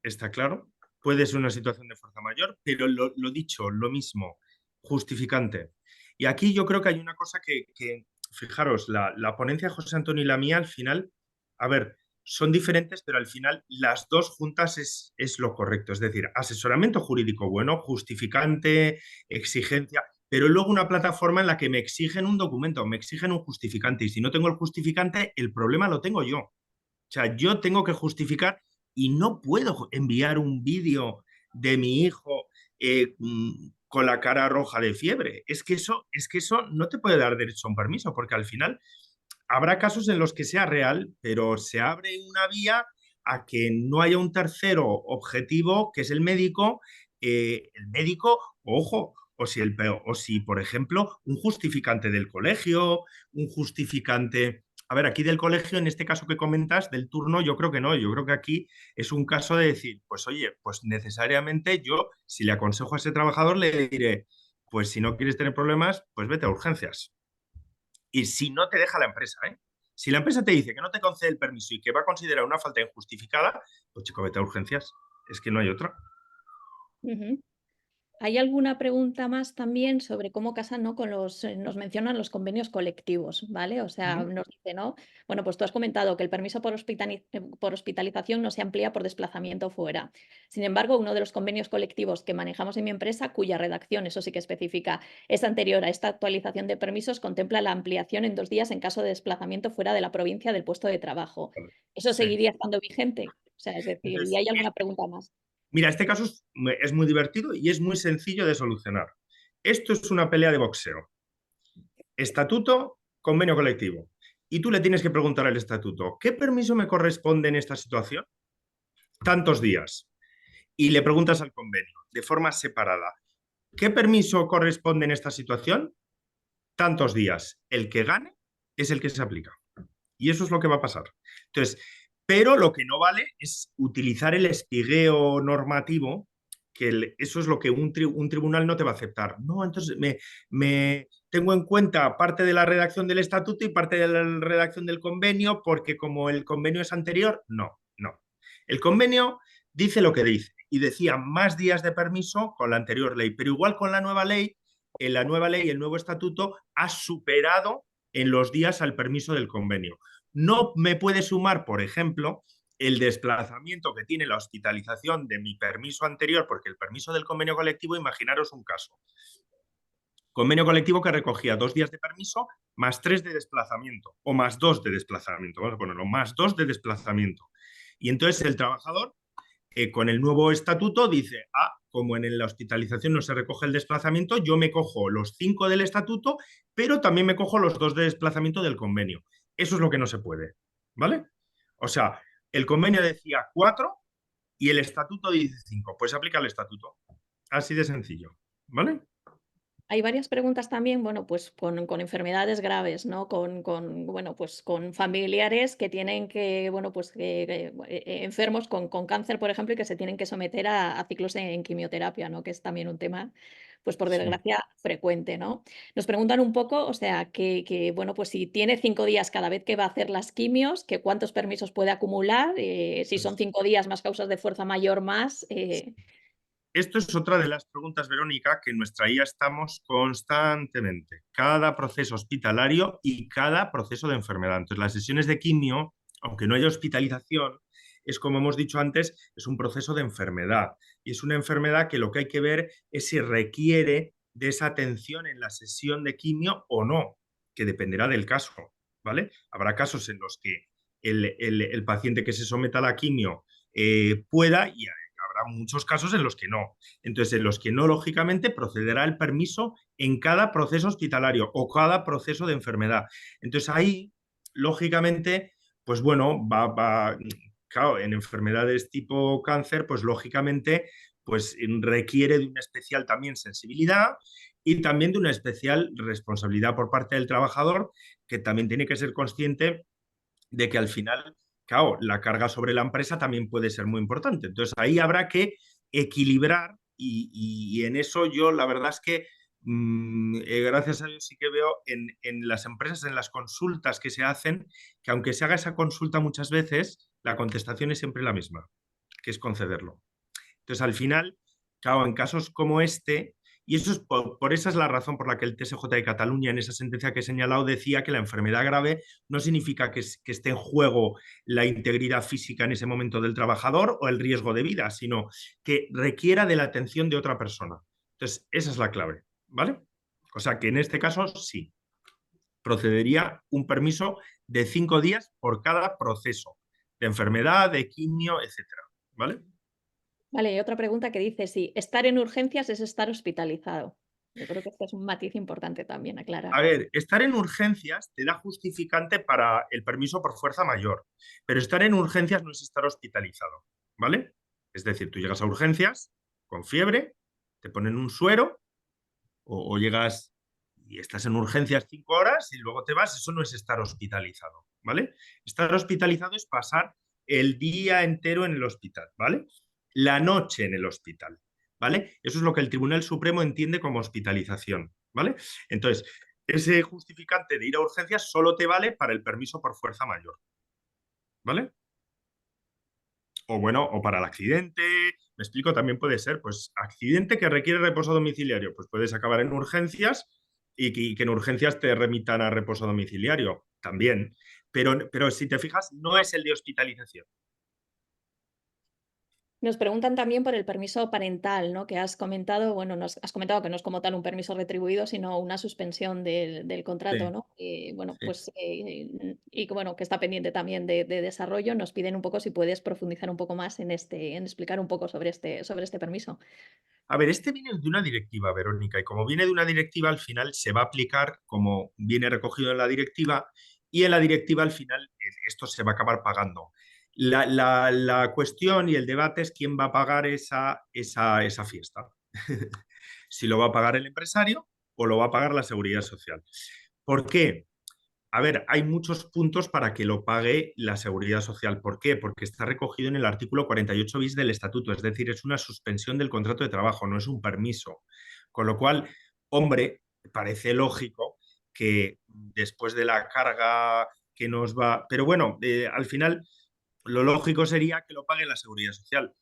está claro, puede ser una situación de fuerza mayor, pero lo dicho, lo mismo, justificante. Y aquí yo creo que hay una cosa fijaros, la ponencia de José Antonio y la mía al final, a ver, son diferentes, pero al final las dos juntas es lo correcto. Es decir, asesoramiento jurídico bueno, justificante, exigencia, pero luego una plataforma en la que me exigen un documento, me exigen un justificante. Y si no tengo el justificante, el problema lo tengo yo. O sea, yo tengo que justificar y no puedo enviar un vídeo de mi hijo con la cara roja de fiebre. Es que eso no te puede dar derecho a un permiso, porque al final habrá casos en los que sea real, pero se abre una vía a que no haya un tercero objetivo, que es el médico, ojo, o si, por ejemplo, un justificante del colegio, un justificante. A ver, aquí del colegio, en este caso que comentas, del turno, yo creo que no. Yo creo que aquí es un caso de decir, pues oye, pues necesariamente yo, si le aconsejo a ese trabajador, le diré, pues si no quieres tener problemas, pues vete a urgencias. Y si no te deja la empresa, ¿eh? Si la empresa te dice que no te concede el permiso y que va a considerar una falta injustificada, pues chico, vete a urgencias. Es que no hay otra. Ujú. ¿Hay alguna pregunta más también sobre cómo casan, ¿no? Con nos mencionan los convenios colectivos, ¿vale? O sea, Ujú. nos dice, ¿no? Bueno, pues tú has comentado que el permiso por hospitalización no se amplía por desplazamiento fuera. Sin embargo, uno de los convenios colectivos que manejamos en mi empresa, cuya redacción, eso sí que especifica, es anterior a esta actualización de permisos, contempla la ampliación en 2 días en caso de desplazamiento fuera de la provincia del puesto de trabajo. Vale. ¿Eso Sí. seguiría estando vigente? O sea, es decir, ¿y Entonces, hay alguna pregunta más? mira, este caso es muy divertido y es muy sencillo de solucionar. Esto es una pelea de boxeo. Estatuto, convenio colectivo. Y tú le tienes que preguntar al estatuto, ¿qué permiso me corresponde en esta situación? Tantos días. Y le preguntas al convenio, de forma separada, ¿qué permiso corresponde en esta situación? Tantos días. El que gane es el que se aplica. Y eso es lo que va a pasar. Entonces, pero lo que no vale es utilizar el espigueo normativo, que eso es lo que un tribunal no te va a aceptar. No, entonces me tengo en cuenta parte de la redacción del estatuto y parte de la redacción del convenio, porque como el convenio es anterior, no, no. El convenio dice lo que dice y decía más días de permiso con la anterior ley, pero igual con la nueva ley, en la nueva ley, el nuevo estatuto ha superado en los días al permiso del convenio. No me puede sumar, por ejemplo, el desplazamiento que tiene la hospitalización de mi permiso anterior, porque el permiso del convenio colectivo, imaginaros un caso. Convenio colectivo que recogía 2 días de permiso más 3 de desplazamiento, o más 2 de desplazamiento, vamos a ponerlo, más 2 de desplazamiento. Y entonces el trabajador, con el nuevo estatuto, dice, como en la hospitalización no se recoge el desplazamiento, yo me cojo los 5 del estatuto, pero también me cojo los 2 de desplazamiento del convenio. Eso es lo que no se puede, ¿vale? O sea, el convenio decía 4 y el estatuto dice 5. Pues se aplica el estatuto. Así de sencillo, ¿vale? Hay varias preguntas también, bueno, pues con enfermedades graves, ¿no? Bueno, pues con familiares que tienen que, bueno, pues enfermos con cáncer, por ejemplo, y que se tienen que someter a ciclos en quimioterapia, ¿no? Que es también un tema, pues por Sí. desgracia, frecuente, ¿no? Nos preguntan un poco, o sea, bueno, pues si tiene 5 días cada vez que va a hacer las quimios, que cuántos permisos puede acumular, si son Pues 5 días más causas de fuerza mayor más. esto es otra de las preguntas, Verónica, que en nuestra IA estamos constantemente. Cada proceso hospitalario y cada proceso de enfermedad. Entonces, las sesiones de quimio, aunque no haya hospitalización, es como hemos dicho antes, es un proceso de enfermedad. Y es una enfermedad que lo que hay que ver es si requiere de esa atención en la sesión de quimio o no, que dependerá del caso, ¿vale? Habrá casos en los que el paciente que se someta a la quimio pueda y habrá muchos casos en los que no. Entonces, en los que no, lógicamente, procederá el permiso en cada proceso hospitalario o cada proceso de enfermedad. Entonces, ahí, lógicamente, pues bueno, claro, en enfermedades tipo cáncer, pues lógicamente, pues requiere de una especial también sensibilidad y también de una especial responsabilidad por parte del trabajador, que también tiene que ser consciente de que al final, claro, la carga sobre la empresa también puede ser muy importante. Entonces ahí habrá que equilibrar y en eso yo la verdad es que gracias a Dios sí que veo en las empresas, en las consultas que se hacen, que aunque se haga esa consulta muchas veces, la contestación es siempre la misma, que es concederlo. Entonces, al final, claro, en casos como este, y eso es por esa es la razón por la que el TSJ de Cataluña, en esa sentencia que he señalado, decía que la enfermedad grave no significa que esté en juego la integridad física en ese momento del trabajador o el riesgo de vida, sino que requiera de la atención de otra persona. Entonces, esa es la clave, ¿vale? O sea que en este caso sí, procedería un permiso de 5 días por cada proceso de enfermedad, de quimio, etcétera, ¿vale? Vale, y otra pregunta que dice si estar en urgencias es estar hospitalizado. Yo creo que este es un matiz importante también aclarar. A ver, estar en urgencias te da justificante para el permiso por fuerza mayor, pero estar en urgencias no es estar hospitalizado, ¿vale? Es decir, tú llegas a urgencias con fiebre, te ponen un suero o llegas y estás en urgencias 5 horas y luego te vas, eso no es estar hospitalizado, ¿vale? Estar hospitalizado es pasar el día entero en el hospital, ¿vale? La noche en el hospital, ¿vale? Eso es lo que el Tribunal Supremo entiende como hospitalización, ¿vale? Entonces, ese justificante de ir a urgencias solo te vale para el permiso por fuerza mayor, ¿vale? O bueno, o para el accidente, me explico, también puede ser, pues accidente que requiere reposo domiciliario, pues puedes acabar en urgencias y que en urgencias te remitan a reposo domiciliario, también. Pero si te fijas, no es el de hospitalización. Nos preguntan también por el permiso parental, ¿no? Que has comentado, bueno, nos has comentado que no es como tal un permiso retribuido, sino una suspensión del contrato, Sí, ¿no? Bueno, sí. pues, y que bueno, que está pendiente también de desarrollo. Nos piden un poco si puedes profundizar un poco más en explicar un poco sobre este permiso. A ver, este viene de una directiva, Verónica, y como viene de una directiva, al final se va a aplicar como viene recogido en la directiva, y en la directiva al final esto se va a acabar pagando. La cuestión y el debate es quién va a pagar esa fiesta. Si lo va a pagar el empresario o lo va a pagar la seguridad social. ¿Por qué? A ver, hay muchos puntos para que lo pague la seguridad social. ¿Por qué? Porque está recogido en el artículo 48 bis del estatuto, es decir, es una suspensión del contrato de trabajo, no es un permiso. Con lo cual, hombre, parece lógico que después de la carga que nos va... Pero bueno, al final lo lógico sería que lo pague la seguridad social.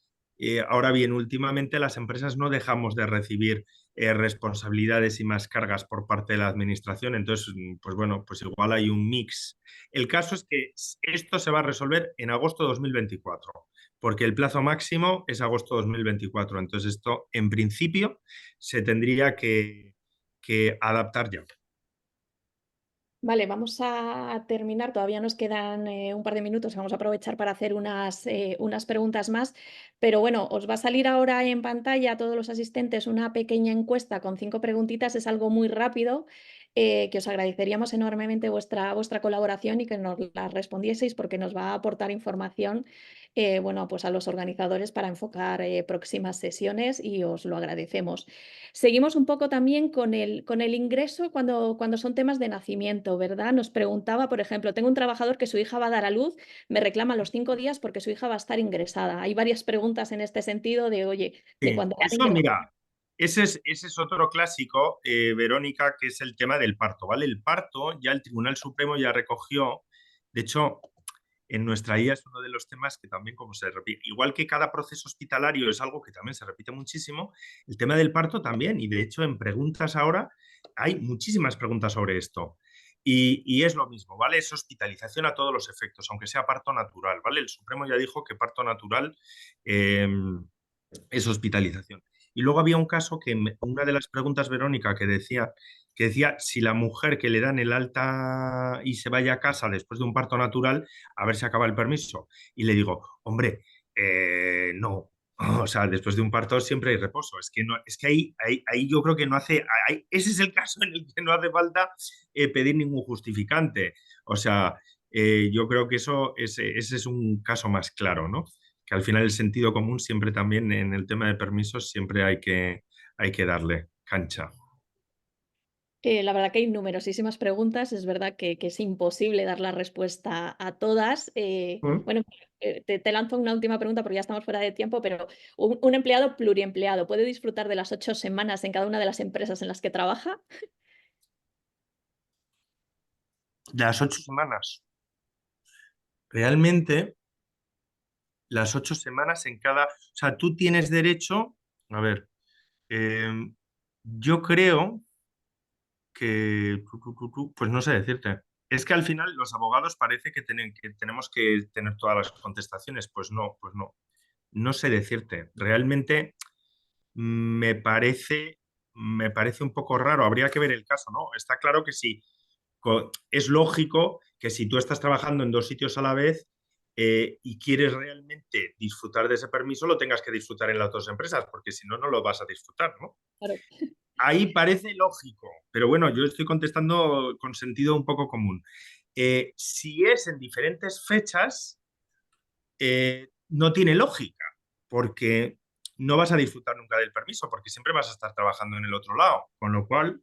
Ahora bien, últimamente las empresas no dejamos de recibir responsabilidades y más cargas por parte de la administración. Entonces, pues bueno, pues igual hay un mix. El caso es que esto se va a resolver en agosto de 2024, porque el plazo máximo es agosto de 2024. Entonces, esto en principio se tendría que adaptar ya. Vale, vamos a terminar. Todavía nos quedan un par de minutos. Vamos a aprovechar para hacer unas preguntas más. Pero bueno, os va a salir ahora en pantalla a todos los asistentes una pequeña encuesta con 5 preguntitas. Es algo muy rápido, que os agradeceríamos enormemente vuestra colaboración y que nos las respondieseis porque nos va a aportar información, bueno, pues a los organizadores para enfocar próximas sesiones y os lo agradecemos. Seguimos un poco también con el ingreso cuando son temas de nacimiento, ¿verdad? Nos preguntaba, por ejemplo, tengo un trabajador que su hija va a dar a luz, me reclama los 5 días porque su hija va a estar ingresada. Hay varias preguntas en este sentido de, oye, de Sí, cuando la eso, niña... mira, ese es otro clásico, Verónica, que es el tema del parto, ¿vale? El parto, ya el Tribunal Supremo ya recogió, de hecho, en nuestra IA es uno de los temas que también como se repite. Igual que cada proceso hospitalario es algo que también se repite muchísimo, el tema del parto también. Y de hecho en preguntas ahora hay muchísimas preguntas sobre esto. Y es lo mismo, ¿vale? Es hospitalización a todos los efectos, aunque sea parto natural, ¿vale? El Supremo ya dijo que parto natural eh, es hospitalización. Y luego había un caso que una de las preguntas, Verónica, que decía si la mujer que le dan el alta y se vaya a casa después de un parto natural, a ver si acaba el permiso. Y le digo, hombre, no. O sea, después de un parto siempre hay reposo. Es que, no, es que ahí yo creo que no hace. Ese es el caso en el que no hace falta pedir ningún justificante. O sea, yo creo que ese es un caso más claro, ¿no? Que al final el sentido común siempre también en el tema de permisos siempre hay que darle cancha. La verdad que hay numerosísimas preguntas. Es verdad que es imposible dar la respuesta a todas. ¿Mm? Bueno, te lanzo una última pregunta porque ya estamos fuera de tiempo, pero un empleado pluriempleado puede disfrutar de las 8 semanas en cada una de las empresas en las que trabaja. Las 8 semanas. Realmente, las 8 semanas en cada. O sea, tú tienes derecho. A ver, eh, yo creo que. Pues no sé decirte. Es que al final los abogados parece que tenemos que tener todas las contestaciones. Pues no, pues no. No sé decirte. Realmente. Me parece un poco raro, habría que ver el caso, ¿no? Está claro que sí, es lógico que si tú estás trabajando en dos sitios a la vez y quieres realmente disfrutar de ese permiso, lo tengas que disfrutar en las dos empresas, porque si no, no lo vas a disfrutar, ¿no? Claro. Ahí parece lógico, pero bueno, yo estoy contestando con sentido un poco común. Si es en diferentes fechas, no tiene lógica, porque no vas a disfrutar nunca del permiso, porque siempre vas a estar trabajando en el otro lado. Con lo cual,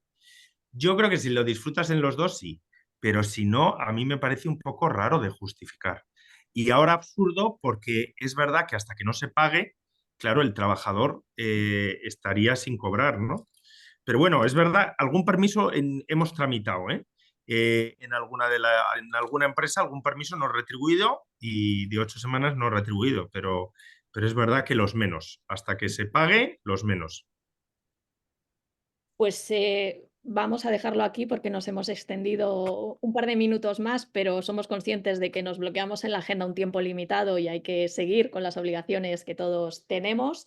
yo creo que si lo disfrutas en los dos, sí, pero si no, a mí me parece un poco raro de justificar. Y ahora absurdo porque es verdad que hasta que no se pague, claro, el trabajador estaría sin cobrar, ¿no? Pero bueno, es verdad, algún permiso hemos tramitado, ¿eh? En alguna empresa algún permiso no retribuido y de 8 semanas no retribuido, pero es verdad que los menos, hasta que se pague, los menos. Pues vamos a dejarlo aquí porque nos hemos extendido un par de minutos más, pero somos conscientes de que nos bloqueamos en la agenda un tiempo limitado y hay que seguir con las obligaciones que todos tenemos.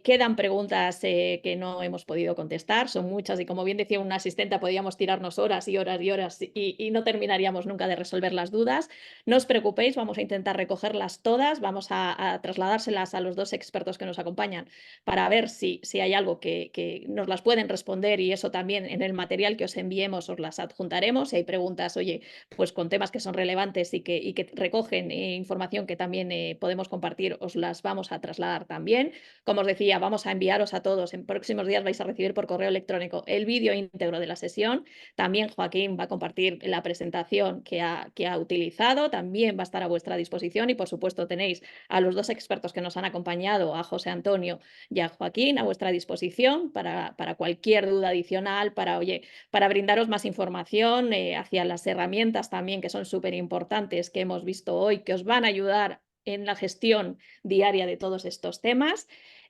Quedan preguntas que no hemos podido contestar, son muchas y como bien decía una asistenta, podríamos tirarnos horas y horas y horas y no terminaríamos nunca de resolver las dudas. No os preocupéis, vamos a intentar recogerlas todas, vamos a trasladárselas a los dos expertos que nos acompañan para ver si hay algo que nos las pueden responder y eso también en el material que os enviemos os las adjuntaremos. Si hay preguntas, oye, pues con temas que son relevantes y que recogen información que también podemos compartir, os las vamos a trasladar también. Como os decía, vamos a enviaros a todos. En próximos días vais a recibir por correo electrónico el vídeo íntegro de la sesión. También Joaquín va a compartir la presentación que ha utilizado. También va a estar a vuestra disposición y, por supuesto, tenéis a los dos expertos que nos han acompañado, a José Antonio y a Joaquín, a vuestra disposición para cualquier duda adicional, oye, para brindaros más información hacia las herramientas también que son súper importantes que hemos visto hoy, que os van a ayudar en la gestión diaria de todos estos temas.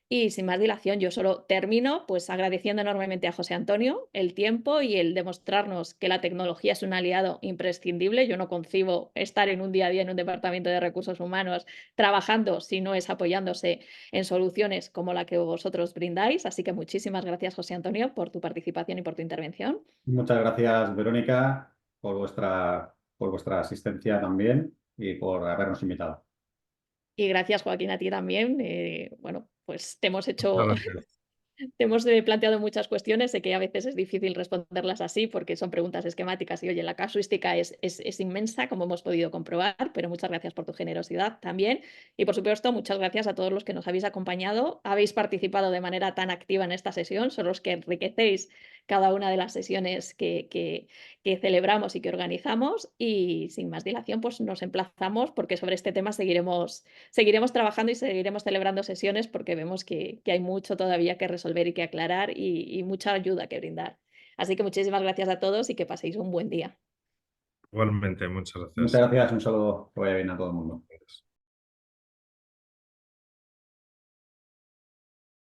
Y sin más dilación, yo solo termino pues agradeciendo enormemente a José Antonio el tiempo y el demostrarnos que la tecnología es un aliado imprescindible. Yo no concibo estar en un día a día en un departamento de recursos humanos trabajando si no es apoyándose en soluciones como la que vosotros brindáis. Así que muchísimas gracias, José Antonio, por tu participación y por tu intervención. Muchas gracias, Verónica, por vuestra asistencia también y por habernos invitado. Y gracias, Joaquín, a ti también. Bueno, pues te hemos Muchas hecho gracias. te hemos planteado muchas cuestiones, sé que a veces es difícil responderlas así porque son preguntas esquemáticas y oye, la casuística es inmensa, como hemos podido comprobar, pero muchas gracias por tu generosidad también. Y por supuesto, muchas gracias a todos los que nos habéis acompañado, habéis participado de manera tan activa en esta sesión, son los que enriquecéis cada una de las sesiones que celebramos y que organizamos. Y sin más dilación, pues nos emplazamos porque sobre este tema seguiremos trabajando y seguiremos celebrando sesiones porque vemos que hay mucho todavía que resolver y que aclarar y mucha ayuda que brindar. Así que muchísimas gracias a todos y que paséis un buen día. Igualmente, muchas Muchas gracias. gracias, un saludo, que vaya bien a todo el mundo.